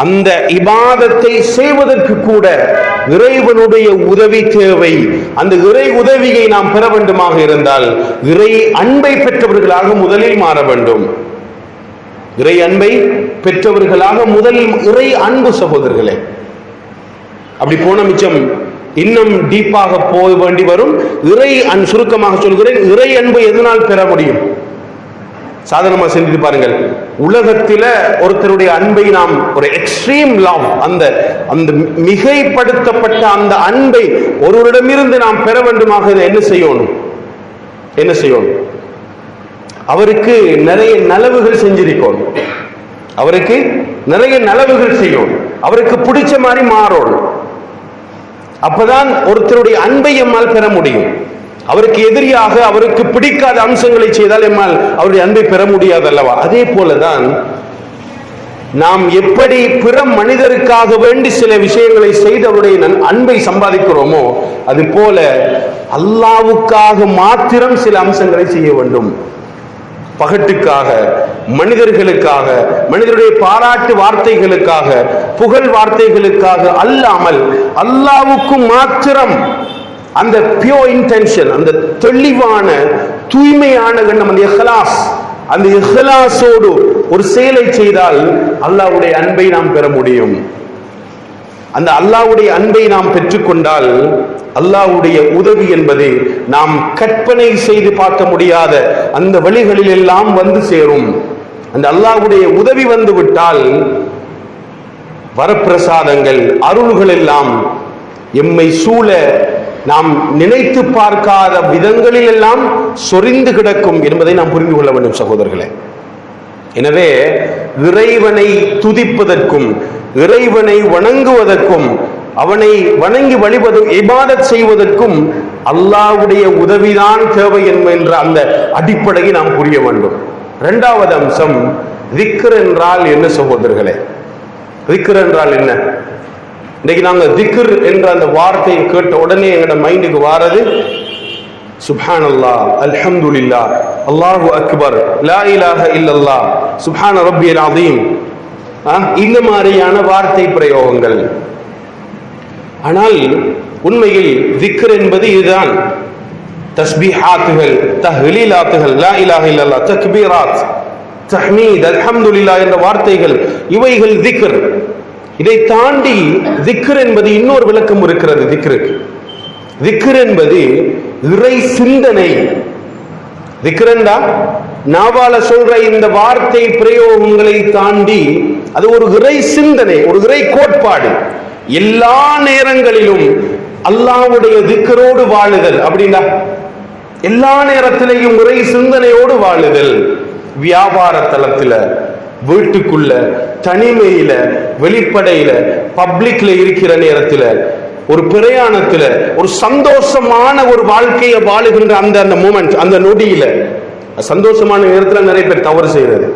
Speaker 1: அந்த இபாதத்தை செய்வதற்கு கூட இறைவனுடைய உதவி தேவை. அந்த இறை உதவியை நாம் பெற வேண்டுமாக இருந்தால் இறை அன்பை பெற்றவர்களாக முதலில் மாற வேண்டும். இறை அன்பை பெற்றவர்களாக முதலில் இறை அன்பு சகோதரர்களே. அப்படி போன மிச்சம் இன்னும் டீப்பாக போக வேண்டி வரும். சுருக்கமாக சொல்கிறேன், இறை அன்பு எதனால் பெற முடியும்? சாதாரணமாக சிந்தித்து பாருங்கள், உலகத்தில ஒருத்தருடைய அன்பை நாம் ஒரு எக்ஸ்ட்ரீம் லவ், அந்த மிகைப்படுத்தப்பட்ட அந்த அன்பை ஒருவரிடமிருந்து நாம் பெற வேண்டுமாக என்ன செய்யணும்? அவருக்கு நிறைய நலவுகள் செஞ்சிருக்கணும், அவருக்கு நிறைய நலவுகள் செய்யணும், அவருக்கு பிடிச்ச மாதிரி மாறணும். அப்பதான் ஒருத்தருடைய அன்பை எம்மால் பெற முடியும். அவருக்கு எதிரியாக அவருக்கு பிடிக்காத அம்சங்களை செய்தால் எம்மால் அவருடைய அன்பை பெற முடியாது அல்லவா? அதே போலதான் நாம் எப்படி பிற மனிதருக்காக வேண்டி சில விஷயங்களை செய்து அவருடைய அன்பை சம்பாதிக்கிறோமோ அது போல அல்லாஹ்வுக்காக மாத்திரம் சில அம்சங்களை செய்ய வேண்டும். பகட்டுக்காக, மனிதர்களுக்காக, மனிதருடைய பாராட்டு வார்த்தைகளுக்காக, புகழ் வார்த்தைகளுக்காக அல்லாமல் அல்லாஹ்வுக்கு மாத்திரம் அந்த பியூர் இன்டென்ஷன், அந்த தெளிவான தூய்மையான எண்ணம், அந்த இஹ்லாஸ், அந்த இஹ்லாஸோடு ஒரு செயலை செய்தால் அல்லாஹ்வுடைய அன்பை நாம் பெற முடியும். அந்த அல்லாஹ்வுடைய அன்பை நாம் பெற்றுக்கொண்டால் அல்லாஹ்வுடைய உதவி என்பது நாம் கற்பனை செய்து பார்க்க முடியாத அந்த வழிகளில் எல்லாம் வந்து சேரும். அந்த அல்லாஹ்வுடைய உதவி வந்து விட்டால் வரப்பிரசாதங்கள், அருள்கள் எல்லாம் எம்மை சூழ நாம் நினைத்து பார்க்காத விதங்களில் எல்லாம் சொரிந்து கிடக்கும் என்பதை நாம் புரிந்து கொள்ள வேண்டும் சகோதரர்களே. எனவே இறைவனை துதிப்பதற்கும் இறைவனை வணங்குவதற்கும் அவனை வணங்கி வழிபது இபாதத் செய்வதற்கும் அல்லாஹ்வுடைய உதவிதான் தேவை என்ற அந்த அடிப்படையை நாம் புரிய வேண்டும். இரண்டாவது அம்சம், திக்ர் என்றால் என்ன சகோதரர்களே? திக்ர் என்றால் என்ன? இன்னைக்கு நாங்கள் திக்ர் என்ற அந்த வார்த்தையை கேட்ட உடனே எங்களோட மைண்டுக்கு வாரது சுப்ஹானல்லாஹ், அல்ஹம்துலில்லாஹ், அல்லாஹு அக்பர், லா இலாஹ இல்லல்லாஹ், சுப்ஹான ரப்பியல் அஸீம், இந்த மாதிரியான வார்த்தை பிரயோகங்கள். ஆனால் உண்மையில் திக்ர் என்பது இதுதான். தஸ்பீஹாத்துகள், தஹ்லீலாத்துகள், லா இலாஹ இல்லல்லாஹ், தக்பீராத், தஹ்மீத், அல்ஹம்துலில்லாஹ் என்ற வார்த்தைகள், இவைகள் திக்ர். இதை தாண்டி திக்ர் என்பது இன்னொரு விளக்கம் இருக்கிறது. திக்ருக்கு, திக்ர் என்பது இறை சிந்தனை. திக்ரண்டா நாவால சொல்ற இந்த வார்த்தை பிரயோகங்களை தாண்டி அது ஒரு இறை சிந்தனை, ஒரு இறை கோட்பாடு. எல்லா நேரங்களிலும் அல்லாஹ்வுடைய திக்ரோடு வாழுதல் அப்படின்னா எல்லா நேரத்திலையும் இறை சிந்தனையோடு வாழுதல். வியாபார தளத்துல, வீட்டுக்குள்ள, தனிமையில, வெளிப்படையில, பப்ளிக்ல இருக்கிற நேரத்துல, ஒரு பிரயாணத்துல, ஒரு சந்தோஷமான ஒரு வாழ்க்கையை வாழுகின்ற அந்த மூமெண்ட், அந்த நொடியில, சந்தோஷமான நேரத்துல நிறைய பேர் தவறு செய்யறது.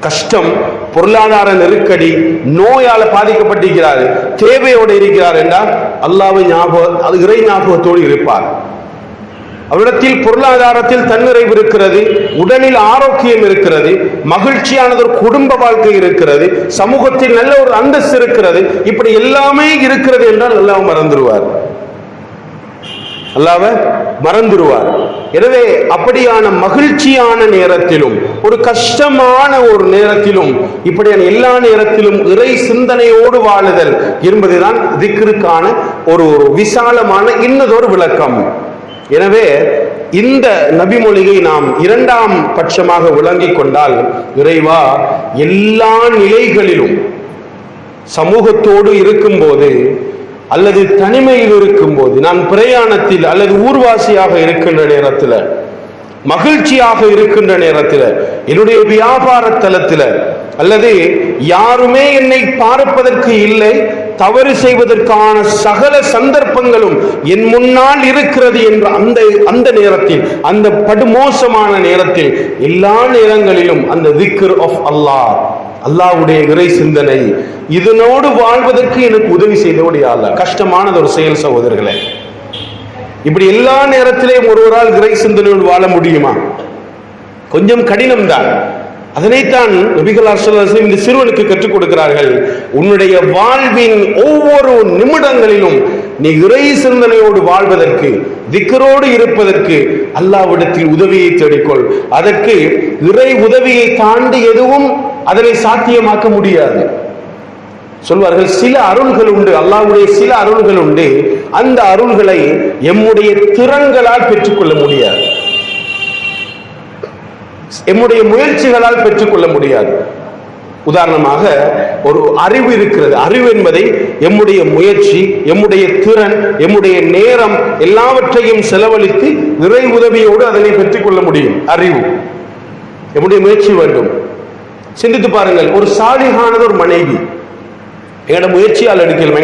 Speaker 1: கஷ்டம், பொருளாதார நெருக்கடி, நோயால பாதிக்கப்பட்டிருக்கிறார், தேவையோடு இருக்கிறார் என்றால் அல்லாஹ்வை ஞாபகம், அது இறை ஞாபகத்தோடு இருப்பார். அவரிடத்தில் பொருளாதாரத்தில் தன்னிறைவு இருக்கிறது, உடலில் ஆரோக்கியம் இருக்கிறது, மகிழ்ச்சியானது ஒரு குடும்ப வாழ்க்கை இருக்கிறது, சமூகத்தில் நல்ல ஒரு அந்தஸ்து இருக்கிறது, இப்படி எல்லாமே இருக்கிறது என்றால் அல்லாஹ் மறந்துடுவார். அல்லாஹ்வை மறந்துடுவார். எனவே அப்படியான மகிழ்ச்சியான நேரத்திலும் ஒரு கஷ்டமான ஒரு நேரத்திலும் இப்படியான எல்லா நேரத்திலும் இறை சிந்தனையோடு வாழுதல் என்பதுதான் திக்ருக்கான ஒரு விசாலமான இன்னதொரு விளக்கம். எனவே இந்த நபிமொழியை நாம் இரண்டாம் பட்சமாக விளங்கிக் கொண்டால், இறைவா எல்லா நிலைகளிலும் சமூகத்தோடு இருக்கும்போது அல்லது தனிமையில் இருக்கும்போது, நான் பிரயாணத்தில் அல்லது ஊர்வாசியாக இருக்கின்ற நேரத்தில், மகிழ்ச்சியாக இருக்கின்ற நேரத்தில், என்னுடைய வியாபார தலத்தில், அல்லது யாருமே என்னை பார்ப்பதற்கு இல்லை, தவறு செய்வதற்கான சகல சந்தர்ப்பங்களும் என் முன்னால் இருக்கிறது என்ற அந்த நேரத்தில், அந்த படுமோசமான நேரத்தில், எல்லா நேரங்களிலும் அந்த திக்ர் ஆஃப் அல்லாஹ், அல்லாஹ்வுடைய இறை சிந்தனை, இதனோடு வாழ்வதற்கு எனக்கு உதவி செய்தபடி அல்லாஹ். கஷ்டமானது ஒரு செயல் சகோதரர்களே. இப்படி எல்லா நேரத்திலேயும் ஒருவரால் இறை சிந்தனையோடு வாழ முடியுமா? கொஞ்சம் கடினம்தான். அதனைத்தான் நபிகள் ஸல்லல்லாஹு அலைஹி வஸல்லம் இந்த சிறுவனுக்கு கற்றுக் கொடுக்கிறார்கள். உன்னுடைய வாழ்வின் ஒவ்வொரு நிமிடங்களிலும் நீ இறை சிந்தனையோடு வாழ்வதற்கு, திக்ரோடு இருப்பதற்கு அல்லாஹ்விடத்தில் உதவியை தேடிக்கொள். அதற்கு இறை உதவியை தாண்டி எதுவும் அதனை சாத்தியமாக்க முடியாது. சொல்வார்கள், சில அருள்கள் உண்டு, அல்லாஹ்வுடைய சில அருள்கள் உண்டு, அந்த அருள்களை எம்முடைய திறன்களால் பெற்றுக்கொள்ள முடியாது, எம்முடைய முயற்சிகளால் பெற்றுக்கொள்ள முடியாது. உதாரணமாக ஒரு அறிவு இருக்கிறது. அறிவு என்பதை எம்முடைய முயற்சி, எம்முடைய திறன், எம்முடைய நேரம் எல்லாவற்றையும் செலவழித்து இறை உதவியோடு அதனை பெற்றுக்கொள்ள முடியும். அறிவு, எம்முடைய முயற்சி வேண்டும். சிந்தித்து பாருங்கள், ஒரு சாலிகானது ஒரு மனைவி எங்களோட முயற்சியால் எடுக்கலுமா?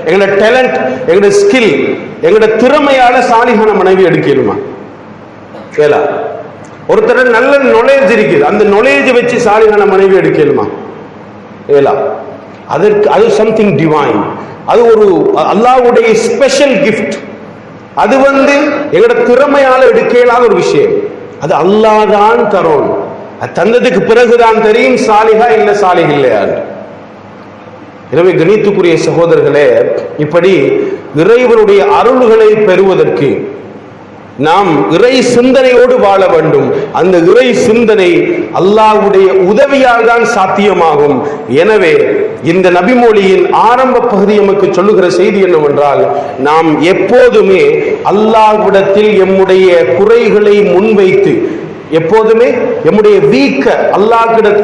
Speaker 1: எங்களோட டேலண்ட், எங்களோட ஸ்கில், எங்களோட திறமையால சாலிகான மனைவி எடுக்கலுமா? கேளா. ஒருத்தர் நல்ல நாலேஜ் இருக்குது, அந்த நாலேஜ் வச்சு சாலிகான மனைவி எடுக்கலுமா? அதற்கு அது சம்திங் டிவைன், அது ஒரு அல்லாஹ்வுடைய ஸ்பெஷல் கிஃப்ட். அது எங்களோட திறமையால எடுக்க இயலாத ஒரு விஷயம். அது அல்லாஹ் தான் தரும். அது தந்ததுக்கு பிறகுதான் தெரியும் சாலிஹா இல்ல சாலிஹ் இல்லையா. எனவே கணித்துக்குரிய சகோதரர்களே, இப்படி இறைவனுடைய அருள்களை பெறுவதற்கு நாம் இறை சிந்தனையோடு வாழ வேண்டும். அந்த இறை சிந்தனை அல்லாஹ்வுடைய உதவியால் தான் சாத்தியமாகும். எனவே இந்த நபிமொழியின் ஆரம்ப பகுதி நமக்கு சொல்லுகிற செய்தி என்னவென்றால், நாம் எப்போதுமே அல்லாஹ்விடத்தில் எம்முடைய குறைகளை முன்வைத்து, எப்போதுமே எம்முடைய வீக்க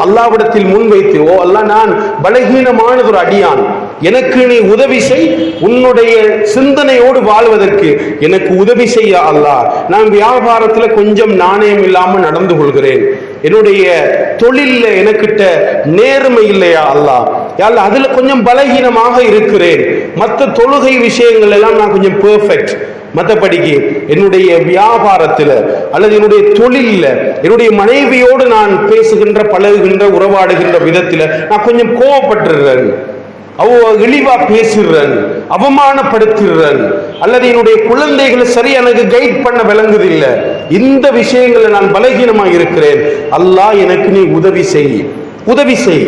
Speaker 1: அல்லாஹ்விடத்தில் முன்வைத்து, ஓ அல்லாஹ், நான் பலகீனமானது ஒரு அடியான், எனக்கு நீ உதவி செய், உன்னுடைய சிந்தனையோடு வாழ்வதற்கு எனக்கு உதவி செய்ய அல்லாஹ். நான் வியாபாரத்தில் கொஞ்சம் நாணயம் இல்லாமல் நடந்து கொள்கிறேன், என்னுடைய தொழில்ல எனக்கிட்ட நேர்மை இல்லையா அல்லாஹ், அதுல கொஞ்சம் பலகீனமாக இருக்கிறேன், மற்ற தொழுகை விஷயங்கள் எல்லாம் நான் கொஞ்சம் பெர்ஃபெக்ட், மற்றபடிக்கு என்னுடைய வியாபாரத்தில் அல்லது என்னுடைய தொழிலில் என்னுடைய மனைவியோடு நான் பேசுகின்ற பழகுகின்ற உறவாடுகின்ற விதத்தில் நான் கொஞ்சம் கோவப்பட்டுறேன், இழிவா பேசுறேன், அவமானப்படுத்துறேன், அல்லது என்னுடைய குழந்தைகளை சரியா எனக்கு கைட் பண்ண விளங்குது இல்லை, இந்த விஷயங்களை நான் பலகீனமாக இருக்கிறேன், அல்லாஹ் எனக்கு நீ உதவி செய், உதவி செய்.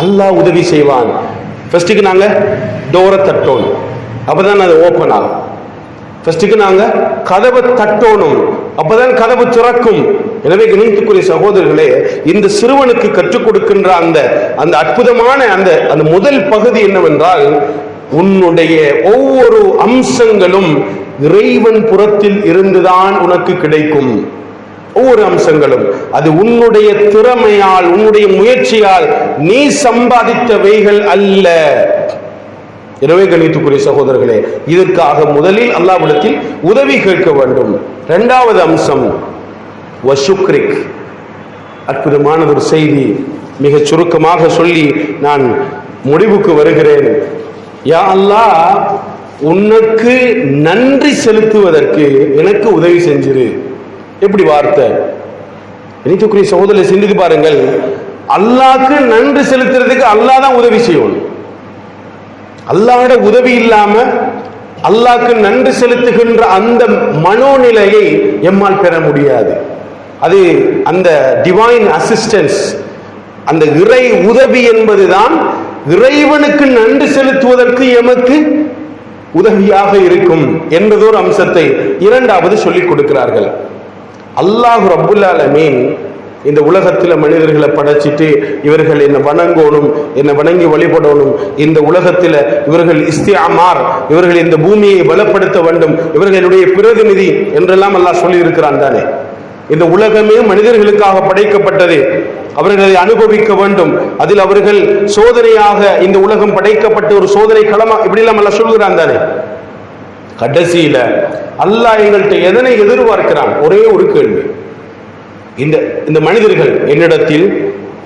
Speaker 1: அல்லாஹ் உதவி செய்வான். ஃபர்ஸ்ட்டுக்கு நாங்க டோரை தட்டோம், அப்பதான் அது ஓப்பன் ஆகும். ஃபர்ஸ்ட்டுக்கு நாங்க கதவை தட்டோணும், அப்பதான் கதவு திறக்கும். எனவே கணித்துக்குரிய சகோதரர்களே, இந்த சிறுவனுக்கு கற்றுக் கொடுக்கின்ற அந்த அற்புதமான அந்த முதல் பகுதி என்னவென்றால், உன்னுடைய ஒவ்வொரு அம்சங்களும் இறைவன் புறத்தில் இருந்துதான் உனக்கு கிடைக்கும். ஒவ்வொரு அம்சங்களும் அது உன்னுடைய திறமையால், உன்னுடைய முயற்சியால் நீ சம்பாதித்தவைகள் அல்ல. எனவே கணித்துக்குரிய சகோதரர்களே, இதற்காக முதலில் அல்லாஹ்விடத்தில் உதவி கேட்க வேண்டும். இரண்டாவது அம்சம் வஷுக்ரிக். அற்புதமான ஒரு செய்தி, மிக சுருக்கமாக சொல்லி நான் முடிவுக்கு வருகிறேன். யா அல்லாஹ், உனக்கு நன்றி செலுத்துவதற்கு எனக்கு உதவி செஞ்சிரு. எப்படி வார்த்தை! கணித்துக்குரிய சகோதரரை சிந்தித்து பாருங்கள். அல்லாஹ்க்கு நன்றி செலுத்துறதுக்கு அல்லாஹ் தான் உதவி செய்யணும். அல்லாஹ்வோட உதவி இல்லாம அல்லாஹ்க்கு நன்றி செலுத்துகின்ற அந்த மனோநிலையை எம்மால் பெற முடியாது. அது அந்த டிவைன் அசிஸ்டன்ஸ், அந்த இறை உதவி என்பதுதான் இறைவனுக்கு நன்றி செலுத்துவதற்கு எமக்கு உதவியாக இருக்கும் என்பதொரு அம்சத்தை இரண்டாவது சொல்லிக் கொடுக்கிறார்கள். அல்லாஹ் ரப்புல் ஆலமீன் இந்த உலகத்தில் மனிதர்களை படைச்சிட்டு இவர்கள் என்ன வணங்கணும், என்ன வணங்கி வழிபடணும், இந்த உலகத்தில் இவர்கள் இஸ்தியாமார், இவர்கள் இந்த பூமியை பலப்படுத்த வேண்டும், இவர்களுடைய பிரதிநிதி என்றெல்லாம் அல்லாஹ் சொல்லி இருக்கிறான் தானே. இந்த உலகமே மனிதர்களுக்காக படைக்கப்பட்டது, அவர்களை அனுபவிக்க வேண்டும், அதில் அவர்கள் சோதனையாக இந்த உலகம் படைக்கப்பட்ட ஒரு சோதனை களமா, இப்படி எல்லாம் அல்லாஹ் சொல்கிறான் தானே. கடைசியில அல்லாஹ் எங்கள்கிட்ட எதனை எதிர்பார்க்கிறான்? ஒரே ஒரு கேள்வி. இந்த மனிதர்கள் என்னிடத்தில்,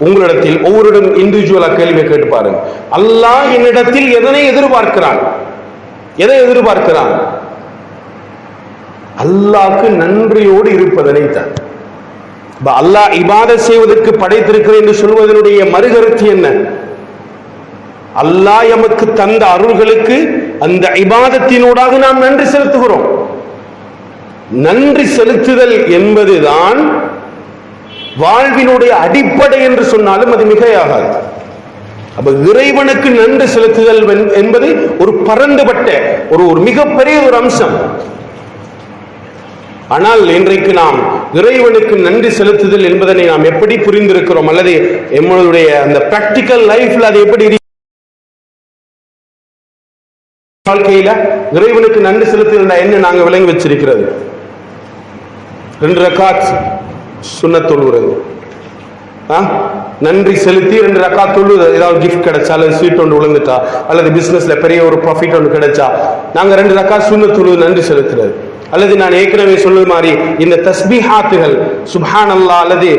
Speaker 1: உங்களிடத்தில், ஒவ்வொருடம் இண்டிவிஜுவலா கேள்வியை கேட்டு பாருங்க. அல்லாஹ் என்னிடத்தில் எதனை எதிர்பார்க்கிறான்? எதை எதிர்பார்க்கிறான்? அல்லாஹ்க்கு நன்றியோடு இருப்பதனை தான். அல்லாஹ் இபாதத் செய்வதற்கு படைத்திருக்கிறேன் என்று சொல்வதனுடைய மறுகருத்து என்ன? அல்லாஹ் எமக்கு தந்த அருள்களுக்கு அந்த இபாதத்தினூடாக நாம் நன்றி செலுத்துகிறோம். நன்றி செலுத்துதல் என்பதுதான் வாழ்வினுடைய அடிப்படை என்று சொன்னாலும் அது மிகையாகாது. அப்ப இறைவனுக்கு நன்றி செலுத்துதல் என்பது ஒரு பரந்துபட்ட ஒரு மிகப்பெரிய ஒரு அம்சம். ஆனால் இன்றைக்கு நாம் இறைவனுக்கு நன்றி செலுத்துதல் என்பதனை நாம் எப்படி புரிந்திருக்கிறோம், அல்லது நம்மளுடைய அந்த பிராக்டிக்கல் லைஃப்ல அது எப்படி வாழ்க்கையில இறைவனுக்கு நன்றி செலுத்துதல் என்ன நாங்க விளங்கி வச்சிருக்கிறது? 2 ரக்காத் சுன்னத் தொழுகிறது, நன்றி செலுத்தி 2 ரக்காத் தொழுது, ஏதாவது கிஃப்ட் கிடைச்சா, அல்லது ஸ்வீட் ஒன்று விழுந்துட்டா, அல்லது பிசினஸ்ல பெரிய ஒரு ப்ராஃபிட் ஒன்று கிடைச்சா நாங்க 2 ரக்காத் சுன்னத் தொழுது நன்றி செலுத்துறது. அல்லது நான் ஏற்கனவே சொல்வது மாதிரி இந்த தஸ்பீஹாத்துகள், சுப்ஹானல்லாஹ் அல்லது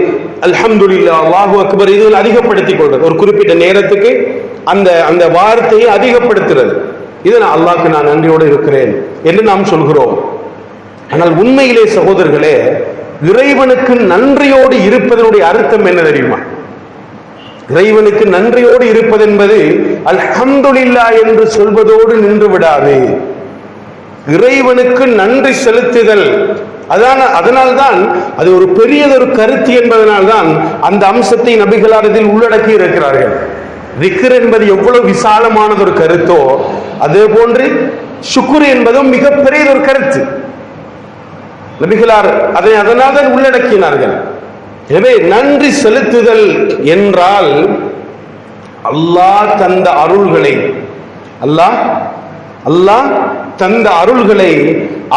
Speaker 1: அல்ஹம்துலில்லாஹ், அல்லாஹு அக்பர், இதுகள் அதிகப்படுத்திக் கொள்வது, ஒரு குறிப்பிட்ட நேரத்துக்கு அந்த வார்த்தையை அதிகப்படுத்துறது. இது நான் அல்லாஹ்க்கு நான் நன்றியோடு இருக்கிறேன் என்று நாம் சொல்கிறோம். ஆனால் உண்மையிலே சகோதரர்களே, இறைவனுக்கு நன்றியோடு இருப்பதனுடைய அர்த்தம் என்ன தெரியுமா? இறைவனுக்கு நன்றியோடு இருப்பது என்பது அல்ஹம்துலில்லாஹ் என்று சொல்வதோடு நின்று விடாது. இறைவனுக்கு நன்றி செலுத்துதல், அதனால்தான் அது ஒரு பெரியதொரு கருத்து என்பதனால்தான் அந்த அம்சத்தை நபிகளார் இதில் உள்ளடக்கி இருக்கிறார்கள். திக்ர் என்பது எவ்வளவு விசாலமானது ஒரு கருத்தோ அதே போன்று சுக்ர் என்பதும் மிக பெரியதொரு கருத்து. நபிகளார் அதை அதனால் தான் உள்ளடக்கினார்கள். எனவே நன்றி செலுத்துதல் என்றால் அல்லாஹ் தந்த அருள்களை அல்லாஹ் தந்த அருள்களை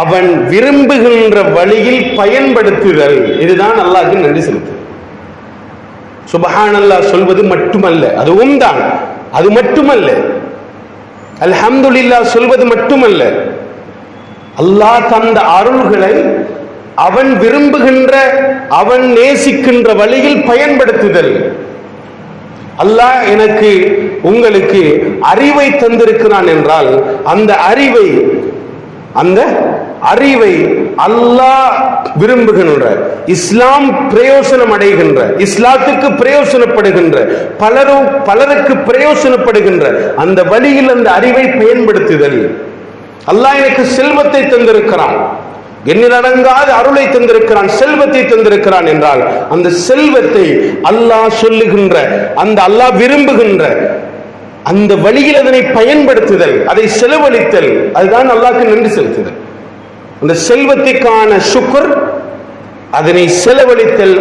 Speaker 1: அவன் விரும்புகின்ற வழியில் பயன்படுத்துதல், இதுதான் அல்லாஹ்வுக்கு நன்றி செலுத்துதல். சுப்ஹானல்லாஹ் சொல்வது மட்டுமல்ல, அதுவும் தான், அது மட்டுமல்ல. அல்ஹம்துலில்லாஹ் சொல்வது மட்டுமல்ல, அல்லாஹ் தந்த அருள்களை அவன் விரும்புகின்ற, அவன் நேசிக்கின்ற வழியில் பயன்படுத்துதல். அல்லாஹ் எனக்கு உங்களுக்கு அறிவை தந்திருக்கிறான் என்றால் அந்த அறிவை அல்லாஹ் விரும்புகின்ற, இஸ்லாம் பிரயோசனம் அடைகின்ற, இஸ்லாத்துக்கு பிரயோசனப்படுகின்ற, பலருக்கு பிரயோசனப்படுகின்ற அந்த வழியில் அந்த அறிவை பயன்படுத்துதல். அல்லாஹ் எனக்கு செல்வத்தை தந்திருக்கிறான், எண்ணில் அடங்காத அருளை தந்திருக்கிறான், செல்வத்தை தந்திருக்கிறான் என்றால் அந்த செல்வத்தை அல்லாஹ் சொல்லுகின்ற, அந்த அல்லாஹ் விரும்புகின்ற அந்த வழியில் அதனை பயன்படுத்துதல், அதை செலவழித்தல், அதுதான் அல்லாஹ்வுக்கு நன்றி செலுத்துதல். அந்த செல்வத்திற்கான சுக்ர், அதனை செலவழித்தல்.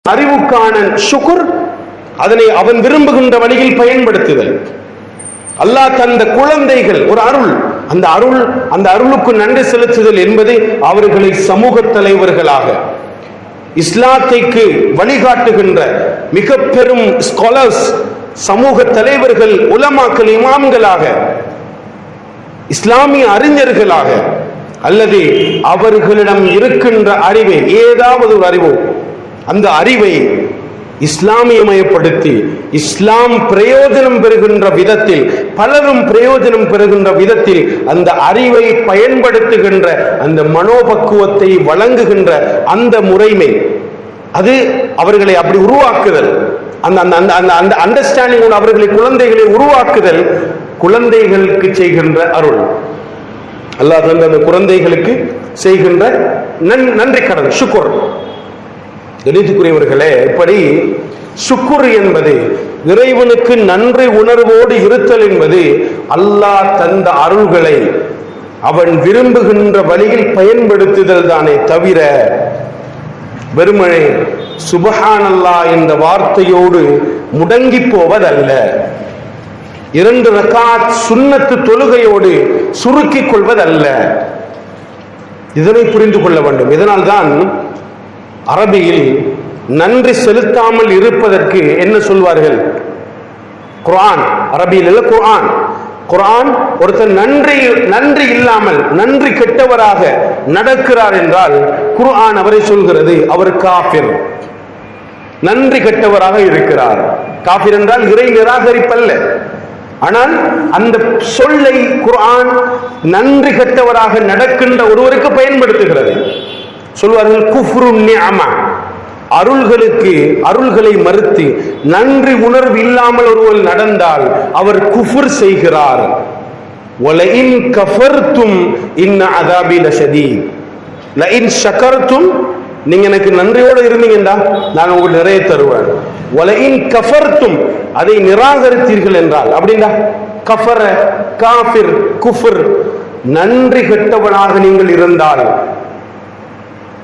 Speaker 1: அறிவுக்கான சுக்ர், அதனை அவன் விரும்புகின்ற வழியில் பயன்படுத்துதல். அல்லாஹ் தந்த குழந்தைகள் ஒரு அருள், அந்த அருளுக்கு நன்றி செலுத்துதல் என்பது அவர்களை சமூக தலைவர்களாக, இஸ்லாத்திற்கு வழிகாட்டுகின்ற மிக பெரும் ஸ்காலர்ஸ், சமூக தலைவர்கள், உலமாக்கள், இமாம்களாக, இஸ்லாமிய அறிஞர்களாக, அல்லது அவர்களிடம் இருக்கின்ற அறிவை, ஏதாவது ஒரு அறிவோ அந்த அறிவை இஸ்லாமியமயப்படுத்தி இஸ்லாம் பிரயோஜனம் பெறுகின்ற விதத்தில், பலரும் பிரயோஜனம் பெறுகின்ற விதத்தில் அந்த அறிவை பயன்படுத்துகின்ற அந்த மனோபக்குவத்தை வழங்குகின்ற அந்த முறைமை, அது அவர்களை அப்படி உருவாக்குதல், அந்த அண்டர்ஸ்டாண்டிங் அவர்களை, குழந்தைகளை உருவாக்குதல், குழந்தைகளுக்கு செய்கின்ற அருள். அல்லாஹ் அந்த குழந்தைகளுக்கு செய்கின்ற நன்றி கடன், சுக்ர். கணித்துக்குரியவர்களே, இப்படி சுக்ர் என்பது, இறைவனுக்கு நன்றி உணர்வோடு இருத்தல் என்பது அல்லாஹ் தந்த அருள்களை அவன் விரும்புகின்ற வழியில் பயன்படுத்துதல் தானே தவிர வெறுமனே சுப்ஹானல்லாஹ் என்ற வார்த்தையோடு முடங்கி போவதல்ல. 2 ரக்காத் சுன்னத்து தொழுகையோடு சுருக்கிக் கொள்வதல்ல. இதனை புரிந்து கொள்ள வேண்டும். இதனால்தான் அரபியில் நன்றி செலுத்தாமல் இருப்பதற்கு என்ன சொல்வார்கள்? குர்ஆன், அரபியில் இல்ல, குர்ஆன் ஒருத்தர் நன்றி இல்லாமல், நன்றி கெட்டவராக நடக்கிறார் என்றால் குர்ஆன் அவரை சொல்கிறது, அவர் காஃபிர், நன்றி கெட்டவராக இருக்கிறார். காஃபிர் என்றால் இறை நிராகரிப்பல்ல. ஆனால் அந்த சொல்லை குர்ஆன் நன்றி கெட்டவராக நடக்கின்ற ஒருவருக்கு பயன்படுத்துகிறது. சொல்வார்கள் குஃப்ருன் நிஅமா, அருள்களை மறுத்து நன்றி உணர்வு இல்லாமல் ஒருவர் நடந்தால் அவர் குஃப்ர் செய்கிறார். வலஇன் கஃபர்தும் இன் அஸாபி லஷதீத், லஇன் ஷகர்தும், நீங்க எனக்கு நன்றியோடு இருந்தீங்கடா நான் உங்களுக்கு நிறைய தருவேன். வலஇன் கஃபர்தும், அதை நிராகரித்தீர்கள் என்றால், அப்படின்னா கஃபர, காஃபிர், குஃப்ர், நன்றி கெட்டவனாக நீங்கள் இருந்தால்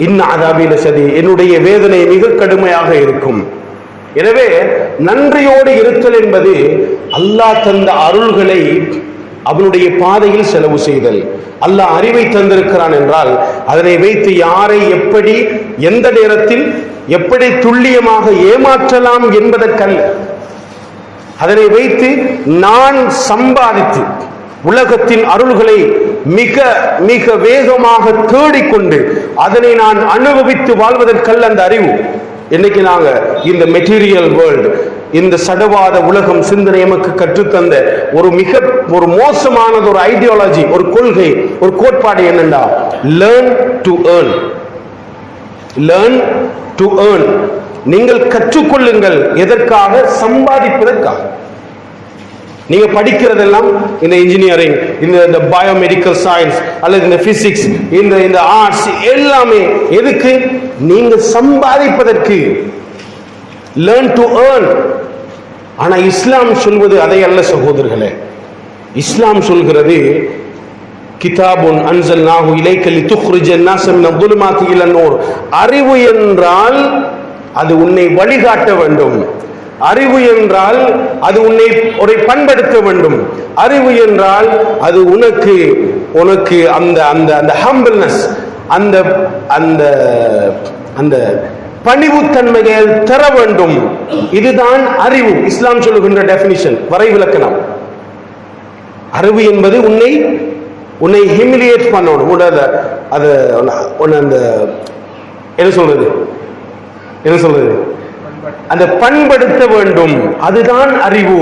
Speaker 1: இன் அஸாபி லஷதீத், என்னுடைய வேதனை மிக கடுமையாக இருக்கும். எனவே நன்றியோடு இருத்தல் என்பது அல்லாஹ் தந்த அருள்களை அவனுடைய பாதையில் செலவு செய்தல். அல்லாஹ் அறிவை தந்திருக்கிறான் என்றால் அதனை வைத்து யாரை எப்படி, எந்த நேரத்தில் எப்படி துல்லியமாக ஏமாற்றலாம் என்பதற்கல்ல. அதனை வைத்து நான் சம்பாதித்து உலகத்தின் அருள்களை மிக மிக வேகமாக தேடிக்கொண்டு அதனை நான் அனுபவித்து வாழ்வதற்கல்ல அந்த அறிவு. இன்னைக்கு நாங்க இந்த மெட்டீரியல் வேர்ல்டு, இந்த சடவாத உலகம் சிந்தனை நமக்கு கற்றுத்தந்த ஒரு மோசமானது ஒரு ஐடியாலஜி, ஒரு கொள்கை, ஒரு கோட்பாடு என்னண்டா, லேர்ன் டு ஏர்ன். நீங்கள் கற்றுக்கொள்ளுங்கள். எதற்காக? சம்பாதிப்பதற்காக. நீங்க படிக்கிறதெல்லாம் இந்த இன்ஜினியரிங், இந்த பயோமெடிக்கல் சயின்ஸ் அல்லது இந்த பிசிக்ஸ், இந்த ஆர்ட்ஸ் எல்லாமே எதுக்கு? நீங்க சம்பாதிப்பதற்கு. Learn to earn. ஆனா இஸ்லாம் சொல்வது அதை அல்ல சகோதரர்களே. இஸ்லாம் சொல்கிறது கிதாபுன் அன்ஸல்நாஹு இலைக லிதுக்ரிஜன் நாஸ மினல் ظுலுமாத்தி இலன் நூர். அறிவு என்றால் அது உன்னை வழிகாட்ட வேண்டும். அறிவு என்றால் அது உன்னை பண்படுத்த வேண்டும். அறிவு என்றால் அது உனக்கு அந்த அந்த அந்த ஹம்பிள்னஸ், அந்த அந்த அந்த பணிவுத்தன்மையை தர வேண்டும். இதுதான் அறிவு. இஸ்லாம் சொல்லுகின்ற டெஃபினிஷன், வரைவிலக்கணம். அறிவு என்பது உன்னை ஹிமிலியேட் பண்ணணும். அது அந்த என்ன சொல்றது அந்த பண்படுத்த வேண்டும். அதுதான் அறிவு.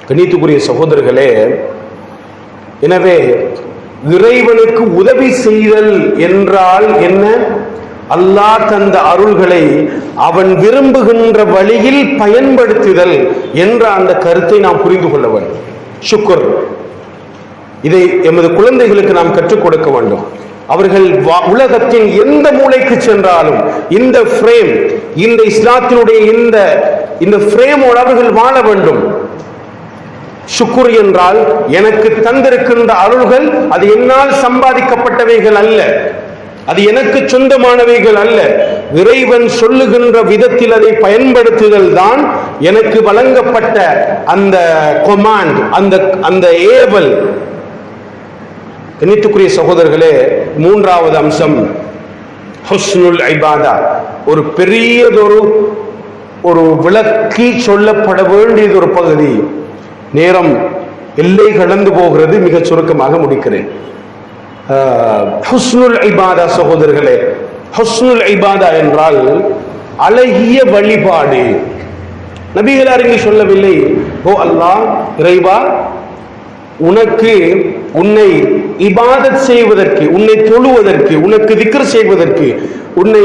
Speaker 1: கண்ணியத்துக்குரிய சகோதரர்களே, எனவே இறைவனுக்கு உதவி செய்தல் என்றால் என்ன? அல்லாஹ் தந்த அருள்களை அவன் விரும்புகின்ற வழியில் பயன்படுத்துதல் என்ற அந்த கருத்தை நாம் புரிந்து கொள்ள வேண்டும். ஷுக்ர். இதை எமது குழந்தைகளுக்கு நாம் கற்றுக் கொடுக்க வேண்டும். அவர்கள் உலகத்தின் எந்த மூலைக்கு சென்றாலும் இந்த ஃப்ரேம், இந்த இஸ்லாத்தினுடைய இந்த ஃப்ரேமோடு அவர்கள் வாழ வேண்டும். ஷுக்ர் என்றால் எனக்கு தந்திருக்கின்ற அருள்கள் அது என்னால் சம்பாதிக்கப்பட்டவைகள் அல்ல, அது எனக்கு சொந்தமானவைகள் அல்ல. இறைவன் சொல்லுகின்ற விதத்தில் அதை பயன்படுத்துதல் தான் எனக்கு வழங்கப்பட்ட அந்த கொமாண்ட், அந்த ஏவல். கண்ணியத்துக்குரிய சகோதரர்களே, மூன்றாவது அம்சம் ஹுஸ்னுல் இபாதா. ஒரு பெரியதொரு விளக்கி சொல்லப்பட வேண்டியது ஒரு பகுதி. நேரம் எல்லை கடந்து போகிறது, மிக சுருக்கமாக முடிக்கிறேன். ஹுஸ்னுல் இபாதா சகோதரர்களே, ஹுஸ்னுல் இபாதா என்றால் அழகிய வழிபாடு. நபிகளார் இங்கு சொல்லவில்லை, ஓ அல்லாஹ், இறைவா, உன்னை இபாதத் செய்வதற்கு, உன்னை தொழுவதற்கு, உனக்கு திக்ர் செய்வதற்கு, உன்னை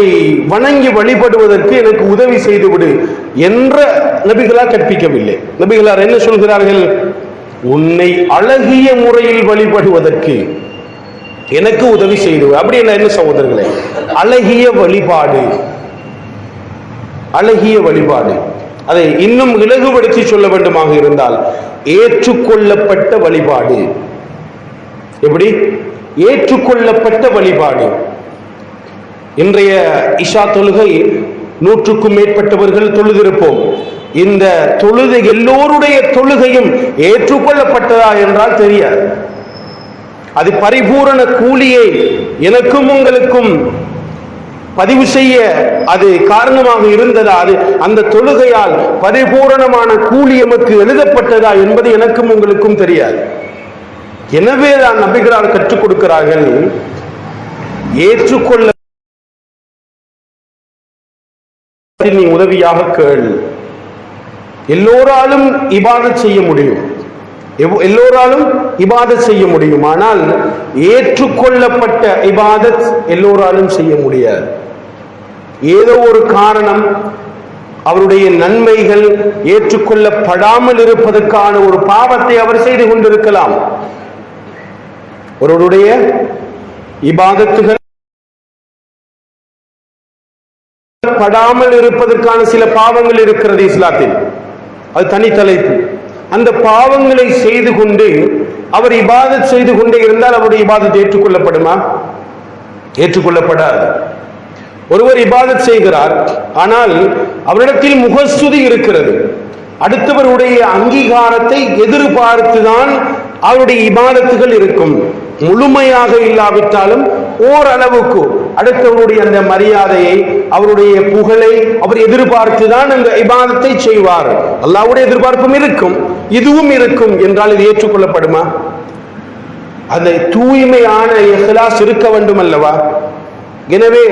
Speaker 1: வணங்கி வழிபடுவதற்கு எனக்கு உதவி செய்துவிடு என்ற நபிகளார் கற்பிக்கவில்லை. நபிகளார் என்ன சொல்கிறார்கள்? உன்னை அழகிய முறையில் வழிபடுவதற்கு எனக்கு உதவி செய்து. அப்படி என்ன சகோதரர்களே? அழகிய வழிபாடு, அழகிய வழிபாடு. அதை இன்னும் இலகுபடுத்தி சொல்ல வேண்டுமாக இருந்தால் ஏற்றுக்கொள்ளப்பட்ட வழிபாடு. எப்படி? ஏற்றுக்கொள்ளப்பட்ட வழிபாடு. இன்றைய இஷா தொழுகை 100க்கும் மேற்பட்டவர்கள் தொழுதிருப்போம். இந்த தொழுகை எல்லோருடைய தொழுகையும் ஏற்றுக்கொள்ளப்பட்டதா என்றால் தெரியாது. அது பரிபூரண கூலியை எனக்கும் உங்களுக்கும் பதிவு செய்ய அது காரணமாக இருந்ததா? அது அந்த தொழுகையால் பரிபூரணமான கூலி எமக்கு எழுதப்பட்டதா என்பது எனக்கும் உங்களுக்கும் தெரியாது. எனவே தான் நபிகளார் கற்றுக் கொடுக்கிறார்கள், ஏற்றுக்கொள்ள நீ உதவியாக கேள். எல்லோராலும் இபாதத் செய்ய முடியும், எல்லோராலும் இபாதத் செய்ய முடியும். ஆனால் ஏற்றுக்கொள்ளப்பட்ட இபாதத் எல்லோராலும் செய்ய முடியாது. ஏதோ ஒரு காரணம், அவருடைய நன்மைகள் ஏற்றுக்கொள்ளப்படாமல் இருப்பதற்கான ஒரு பாவத்தை அவர் செய்து கொண்டிருக்கலாம். ஒருவருடைய இபாதத்துகள் படாமல் இருப்பதற்கான சில பாவங்கள் இருக்கிறது இஸ்லாத்தில், அது தனி தலைப்பு. அந்த பாவங்களை செய்து கொண்டு அவர் இபாதத் செய்து கொண்டே இருந்தால் அவருடைய இபாதத் ஏற்றுக்கொள்ளப்படுமா? ஏற்றுக்கொள்ளப்படாது. ஒருவர் இபாதத் செய்கிறார், ஆனால் அவரிடத்தில் முகஸ்துதி இருக்கிறது, அடுத்தவருடைய அங்கீகாரத்தை எதிர்பார்த்துதான் அவருடைய இபாதத்துகள் இருக்கும். முழுமையாக இல்லாவிட்டாலும் ஓரளவுக்கு அடுத்தவருடைய அந்த மரியாதையை, அவருடைய புகழை அவர் எதிர்பார்த்துதான் அந்த இபாதத்தை செய்வார். அல்லாஹ்வுடைய எதிர்பார்ப்பும் இருக்கும், இதுவும் இருக்கும் என்றால் இது ஏற்றுக்கொள்ளப்படுமா? அந்த தூய்மையான இஹ்லாஸ் இருக்க வேண்டும் அல்லவா? எனவே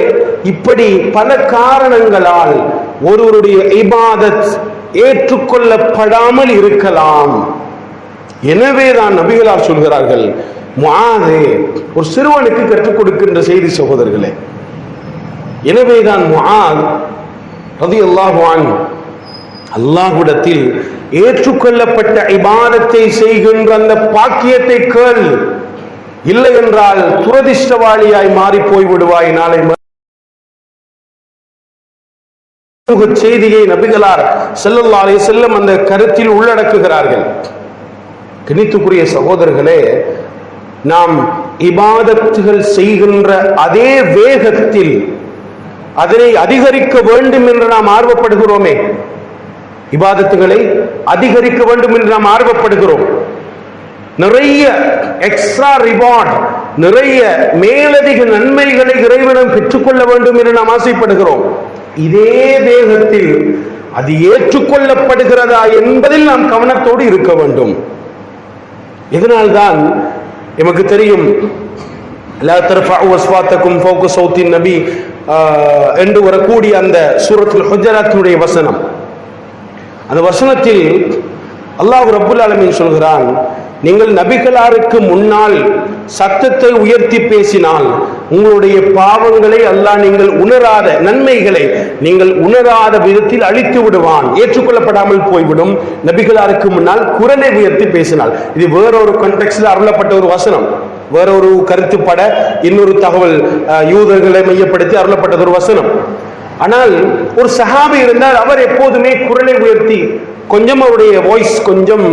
Speaker 1: இப்படி பல காரணங்களால் ஒருவருடைய இபாதத் ஏற்றுக்கொள்ளப்படாமல் இருக்கலாம். எனவேதான் நபிகளார் சொல்கிறார்கள், முஆதே, ஒரு சிறுவனுக்கு கற்றுக் கொடுக்கின்ற செய்தி சகோதரர்களே. எனவேதான் முஆத் ரலியல்லாஹு அன்ஹு அல்லாஹ்விடத்தில் ஏற்றுக்கொள்ளப்பட்ட இபாதத்தை செய்கின்ற அந்த பாக்கியத்தை கேள், இல்லை என்றால் துரதிஷ்டவாளியாய் மாறி போய் விடுவாய். நாளை செய்தியை நபிகளார் ஸல்லல்லாஹு அலைஹி வஸல்லம் அந்த கருத்தில் உள்ளடக்குகிறார்கள். கணித்துக்குரிய சகோதரர்களே, நாம் இபாதத்துகள் செய்கின்ற அதே வேகத்தில் அதனை அதிகரிக்க வேண்டும் என்று நாம் ஆர்வப்படுகிறோமே, இபாதத்துகளை அதிகரிக்க வேண்டும் என்று நாம் ஆர்வப்படுகிறோம். நிறைய எக்ஸ்ட்ரா ரிவார்ட், நிறைய மேலதிக நன்மைகளை இறைவனம் பெற்றுக்கொள்ள வேண்டும் என்று நாம் ஆசைப்படுகிறோம். இதே வேகத்தில் அது ஏற்றுக்கொள்ளப்படுகிறதா என்பதில் நாம் கவனத்தோடு இருக்க வேண்டும். இதனால்தான் எமக்கு தெரியும், லா தர்ஃபஉ அஸ்வாத்தக்கும் ஃபௌக ஸௌத்தின் நபி என்று வரக்கூடிய அந்த சூரத்துல் ஹுஜராத்துடைய வசனம். அந்த வசனத்தில் அல்லாஹ் ரப்புல் ஆலமீன் சொல்கிறான், நீங்கள் நபிகளாருக்கு முன்னால் சத்தத்தை உயர்த்தி பேசினால் உங்களுடைய பாவங்களை அல்லாஹ் நீங்கள் உணராத நன்மைகளை நீங்கள் உணராத விதத்தில் அழித்து விடுவான், ஏற்றுக்கொள்ளப்படாமல் போய்விடும். நபிகளாருக்கு முன்னால் குரலை உயர்த்தி பேசினால், இது வேறொரு கான்டெக்ஸ்ட்ல அருளப்பட்ட ஒரு வசனம், வேறொரு கருத்துப்பட இன்னொரு தகவல் யூதர்களை மையப்படுத்தி அருளப்பட்டது ஒரு வசனம். ஆனால் ஒரு சஹாபி இருந்தால் அவர் எப்போதுமே குரலை உயர்த்தி கொஞ்சம் அவருடைய வாய்ஸ் கொஞ்சம்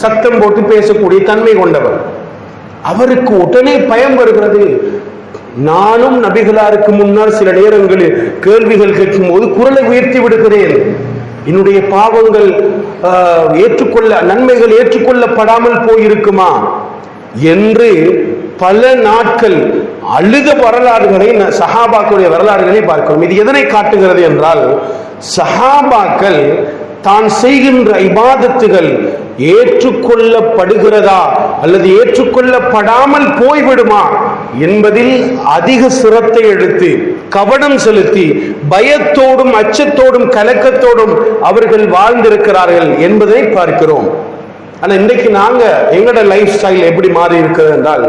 Speaker 1: சத்தம் போட்டு பேசக்கூடிய தன்மை கொண்டவர். அவருக்கு உடனே பயம் வருகிறது. நானும் நபிகளாருக்கு முன்னால் சில நேரங்களில் கேள்விகள் கேட்கும் போது குரலை உயர்த்தி விடுகிறேன், என்னுடைய பாவங்கள் நன்மைகள் ஏற்றுக்கொள்ளப்படாமல் போயிருக்குமா என்று பல நாட்கள் அழுத வரலாறுகளை சஹாபாக்களுடைய வரலாறுகளை பார்க்கிறோம். இது எதனை காட்டுகிறது என்றால், சஹாபாக்கள் தான் செய்கின்ற இபாதத்துகள் ஏற்றுக்கொள்ளப்படுகிறதா அல்லது ஏற்றுக்கொள்ளப்படாமல் போய்விடுமா என்பதில் அதிக சிரத்தை எடுத்து கவனம் செலுத்தி பயத்தோடும் அச்சத்தோடும் கலக்கத்தோடும் அவர்கள் வாழ்ந்திருக்கிறார்கள் என்பதை பார்க்கிறோம். ஆனா இன்றைக்கு நாங்க எங்களோட லைஃப் ஸ்டைல் எப்படி மாறி இருக்கிறது என்றால்,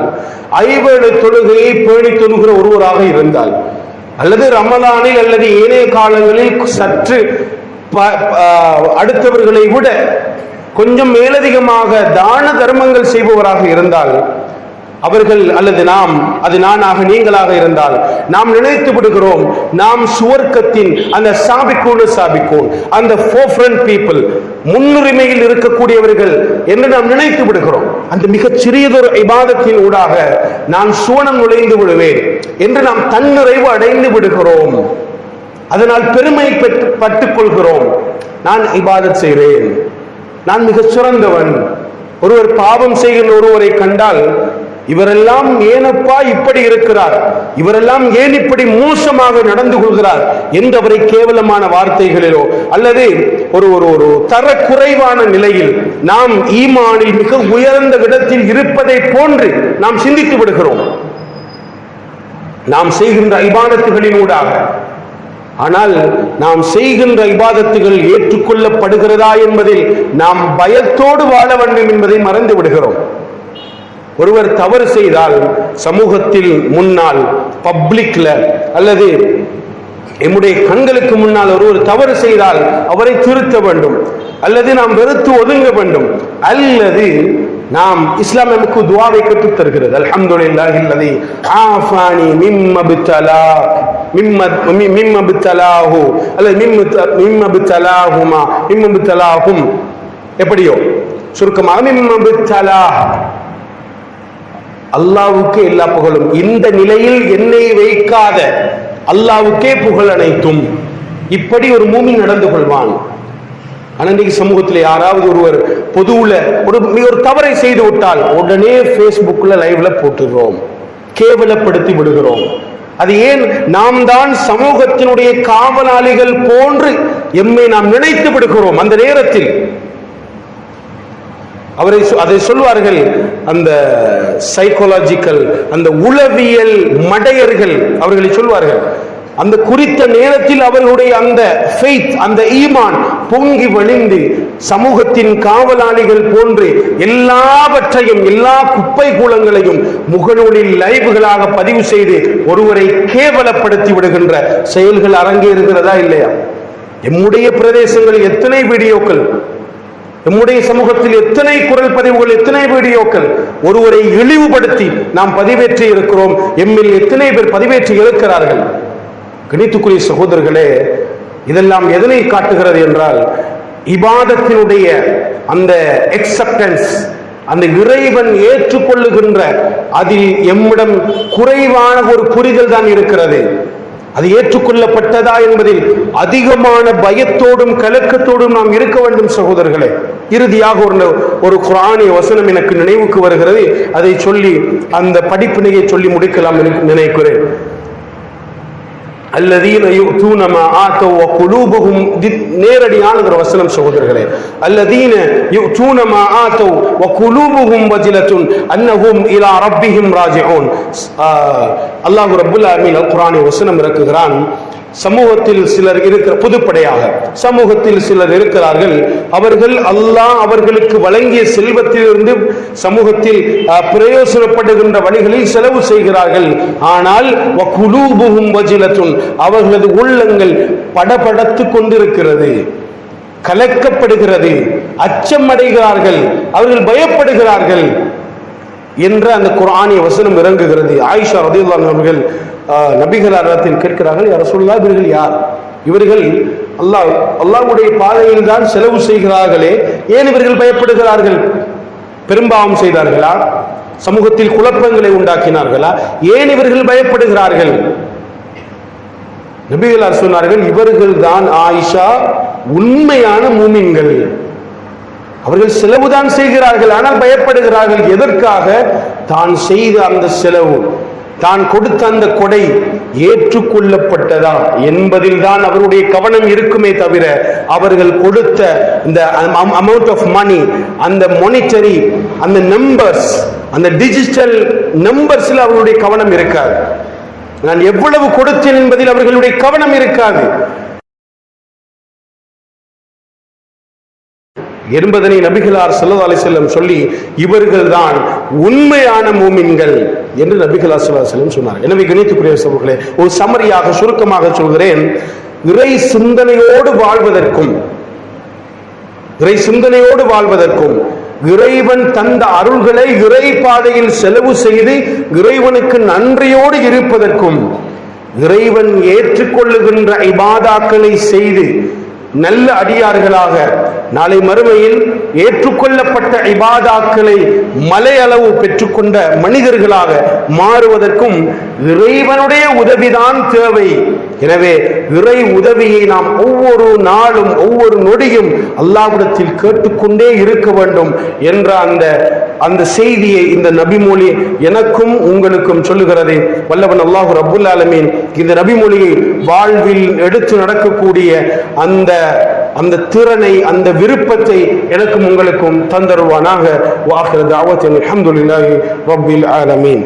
Speaker 1: ஐவேளை தொழுகையை பேணி தொழுகிற ஒருவராக இருந்தால் அல்லது ரமலானில் அல்லது ஏனைய காலங்களில் சற்று அடுத்தவர்களை விட கொஞ்சம் மேலதிகமாக தான தர்மங்கள் செய்பவராக இருந்தால் அவர்கள் அல்லது நாம், அது நானாக நீங்களாக இருந்தால் நாம் நினைத்து விடுகிறோம், நாம் சுவர்க்கத்தின் அந்த சாபிக்கூன் அந்த ஃபோர்ஃப்ரண்ட் பீப்புள், முன்னுரிமையில் இருக்கக்கூடியவர்கள் என்று நாம் நினைத்து விடுகிறோம். அந்த மிகச் சிறியதொரு இபாதத்தின் ஊடாக நான் சுவனம் நுழைந்து விடுவேன் என்று நாம் தன்னிறைவு அடைந்து விடுகிறோம். அதனால் பெருமை பட்டுக் கொள்கிறோம். நான் இபாதத் செய்கிறேன், நான் மிகச் சிறந்தவன். ஒருவர் பாவம் செய்கின்ற ஒருவரை கண்டால், இவரெல்லாம் ஏனப்பா இப்படி இருக்கிறார், இவரெல்லாம் ஏன் இப்படி மோசமாக நடந்து கொள்கிறார் என்று அவரை கேவலமான வார்த்தைகளிலோ அல்லது ஒரு ஒரு தர குறைவான நிலையில் நாம் ஈமானில் மிக உயர்ந்த இடத்தில் இருப்பதை போன்று நாம் சிந்தித்து விடுகிறோம் நாம் செய்கின்ற இபாதத்துகளின் ஊடாக. ஆனால் நாம் செய்கின்ற இபாதத்துகள் ஏற்றுக்கொள்ளப்படுகிறதா என்பதில் நாம் பயத்தோடு வாழ வேண்டும் என்பதை மறந்து விடுகிறோம். ஒருவர் தவறு செய்தால் சமூகத்தில் முன்னால் பப்ளிக்ல அல்லது நம்முடைய கண்களுக்கு முன்னால் ஒருவர் தவறு செய்தால் அவரை திருத்த வேண்டும், அல்லது நாம் வெறுத்து ஒதுங்க வேண்டும், அல்லது நாம் இஸ்லாம் நமக்கு துஆவை கற்றுத் தருகிறது. அல்ஹம்துலில்லாஹில்லதி ஆஃபானி மிம்ம பித்தலாஹு அல்லது மிம்ம பித்தலாஹுமா மிம்ம பித்தலாஹும், எப்படியோ சுருக்கமாக மிம்ம பித்தலாஹ், அல்லாஹ்வுக்கு எல்லா புகழும், இந்த நிலையில் என்னை வைக்காத அல்லாஹ்வுக்கே புகழ் அனைத்தும். இப்படி ஒரு மூமின் நடந்து கொள்வான். ஆனால் இன்றைக்கு சமூகத்தில் யாராவது ஒருவர் பொதுவுல ஒரு தவறை செய்து விட்டால் உடனே ஃபேஸ்புக்ல லைவ்ல போட்டுகிறோம், கேவலப்படுத்தி விடுகிறோம். அது ஏன்? நாம் தான் சமூகத்தினுடைய காவலாளிகள் போன்று எம்மை நாம் நினைத்து விடுகிறோம். அந்த நேரத்தில் அதை சொல்வார்கள், அந்த சைக்காலஜிக்கல், அந்த உளவியல் மடையர்கள் அவர்களை சொல்வார்கள், அந்த குறித்த நேரத்தில் அவர்களுடைய அந்த ஃபெய்த், அந்த ஈமான் பொங்கி வழிந்து சமூகத்தின் காவலாளிகள் போன்று எல்லாவற்றையும், எல்லா குப்பை கூலங்களையும் முகநூலில் லைவ்களாக பதிவு செய்து ஒருவரை கேவலப்படுத்தி விடுகின்ற செயல்கள் அரங்கேறுகிறதா இல்லையா? எம்முடைய பிரதேசங்களில் எத்தனை வீடியோக்கள், நம்முடைய சமூகத்தில் எத்தனை குரல் பதிவுகள், எத்தனை வீடியோக்கள் ஒருவரை இழிவுபடுத்தி நாம் பதிவேற்றி இருக்கிறோம். எம்மில் எத்தனை பேர் பதிவேற்றி இருக்கிறார்கள்? கணித்துக்குரிய சகோதரர்களே, இதெல்லாம் எதனை காட்டுகிறது என்றால், இபாதத்தினுடைய அந்த எக்செப்டன்ஸ், அந்த இறைவன் ஏற்றுக்கொள்ளுகின்ற அதில் எம்மிடம் குறைவான ஒரு புரிதல் தான் இருக்கிறது. அது ஏற்றுக்கொள்ளப்பட்டதா என்பதில் அதிகமான பயத்தோடும் கலக்கத்தோடும் நாம் இருக்க வேண்டும் சகோதரர்களே. இறுதியாக ஒரு குர்ஆனிய வசனம் எனக்கு நினைவுக்கு வருகிறது. அதை சொல்லி அந்த படிப்பினையை சொல்லி முடிக்கலாம் நினைக்கிறேன். அல்லதீன யுத்தூன மா ஆத்தவ் வ குலூபுஹும், நேரடியான ஒரு வசனம் சகோதரர்களே. அல்லதீன யுத்தூன மா ஆத்தவ் வ குலூபுஹும் வஜிலத்துன் அன்னஹும் இலா ரப்பிஹிம் ராஜிஊன். அல்லாஹ் ரப்பல் ஆலமீன் குர்ஆனில் வசனம் இறக்குகிறான். சமூகத்தில் சிலர் இருக்கிற, பொதுப்படையாக சமூகத்தில் சிலர் இருக்கிறார்கள், அவர்கள் அல்லாஹ் அவர்களுக்கு வழங்கிய செல்வத்திலிருந்து சமூகத்தில் பிரயோசனப்படுகின்ற வழிகளில் செலவு செய்கிறார்கள். ஆனால் வகுலூபுஹும் வஜிலத்துன், அவர்களது உள்ளங்கள் படபடத்து கொண்டிருக்கிறது, கலக்கப்படுகிறது, அச்சமடைகிறார்கள், அவர்கள் பயப்படுகிறார்கள் என்ற அந்த குர்ஆனிய வசனம் இறங்குகிறது. ஆயிஷா ரலியல்லாஹு அன்ஹா அவர்கள் நபிகளாரிடத்தில் கேட்கிறார்கள், யா ரசூலுல்லாஹ், இவர்கள் யார்? இவர்கள் அல்லாஹ்வுடைய பாதையில் தான் செலவு செய்கிறார்களே, ஏன் இவர்கள் பயப்படுகிறார்கள்? பெரும்பாவம் செய்தார்களா? சமூகத்தில் குழப்பங்களை உண்டாக்கினார்களா? ஏன் இவர்கள் பயப்படுகிறார்கள்? நபிகளார் சொன்னார்கள், இவர்கள் தான் ஆயிஷா உண்மையான மூமின்கள். அவர்கள் செலவுதான் செய்கிறார்கள், ஆனால் பயப்படுகிறார்கள். எதற்காக? தான் செய்த அந்த செலவு, தான் கொடுத்த அந்த கொடை ஏற்றுக்கொள்ளப்பட்டதா என்பதில் தான் அவருடைய கவனம் இருக்குமே தவிர, அவர்கள் கொடுத்த இந்த அமௌண்ட் ஆஃப் மணி, அந்த மானிட்டரி, அந்த நம்பர்ஸ், அந்த டிஜிட்டல் நம்பர்ஸ்ல அவர்களுடைய கவனம் இருக்காது. நான் எவ்வளவு கொடுத்தேன் என்பதில் அவர்களுடைய கவனம் இருக்காது என்பதனை நபிகளார் ஸல்லல்லாஹு அலைஹி வஸல்லம் சொல்லி, இவர்கள் தான் உண்மையான மூமின்கள் என்று நபிகளார் ஸல்லல்லாஹு அலைஹி வஸல்லம் சொன்னார். எனவே கணித்துக்குரிய சகோதரர்களே, ஒரு சமரியாக சுருக்கமாக சொல்கிறேன். இறை சிந்தனையோடு வாழ்வதற்கும் இறைவன் தந்த அருள்களை இறை பாதையில் செலவு செய்து இறைவனுக்கு நன்றியோடு இருப்பதற்கும், இறைவன் ஏற்றுக்கொள்ளுகின்ற இபாதாக்களை செய்து நல்ல அடியார்களாக நாளை மறுமையில் ஏற்றுக்கொள்ளப்பட்ட இபாதாக்களை மலையளவு பெற்றுக்கொண்ட மனிதர்களாக மாறுவதற்கும் இறைவனுடைய உதவிதான் தேவை. எனவே இறை உதவியை நாம் ஒவ்வொரு நாளும் ஒவ்வொரு நொடியும் அல்லாஹ்விடத்தில் கேட்டுக்கொண்டே இருக்க வேண்டும் என்ற அந்த செய்தியை இந்த நபிமொழி எனக்கும் உங்களுக்கும் சொல்லுகிறது. வல்லவன் அல்லாஹ் ரப்புல் ஆலமீன் இந்த நபிமொழியை வாழ்வில் எடுத்து நடக்கக்கூடிய அந்த திறனை, அந்த விருப்பத்தை எனக்கும் உங்களுக்கும் தந்தருவானாக. வாஹிரு தஅவத்தின் அல்ஹம்துலில்லாஹி ரப்பில் ஆலமீன்.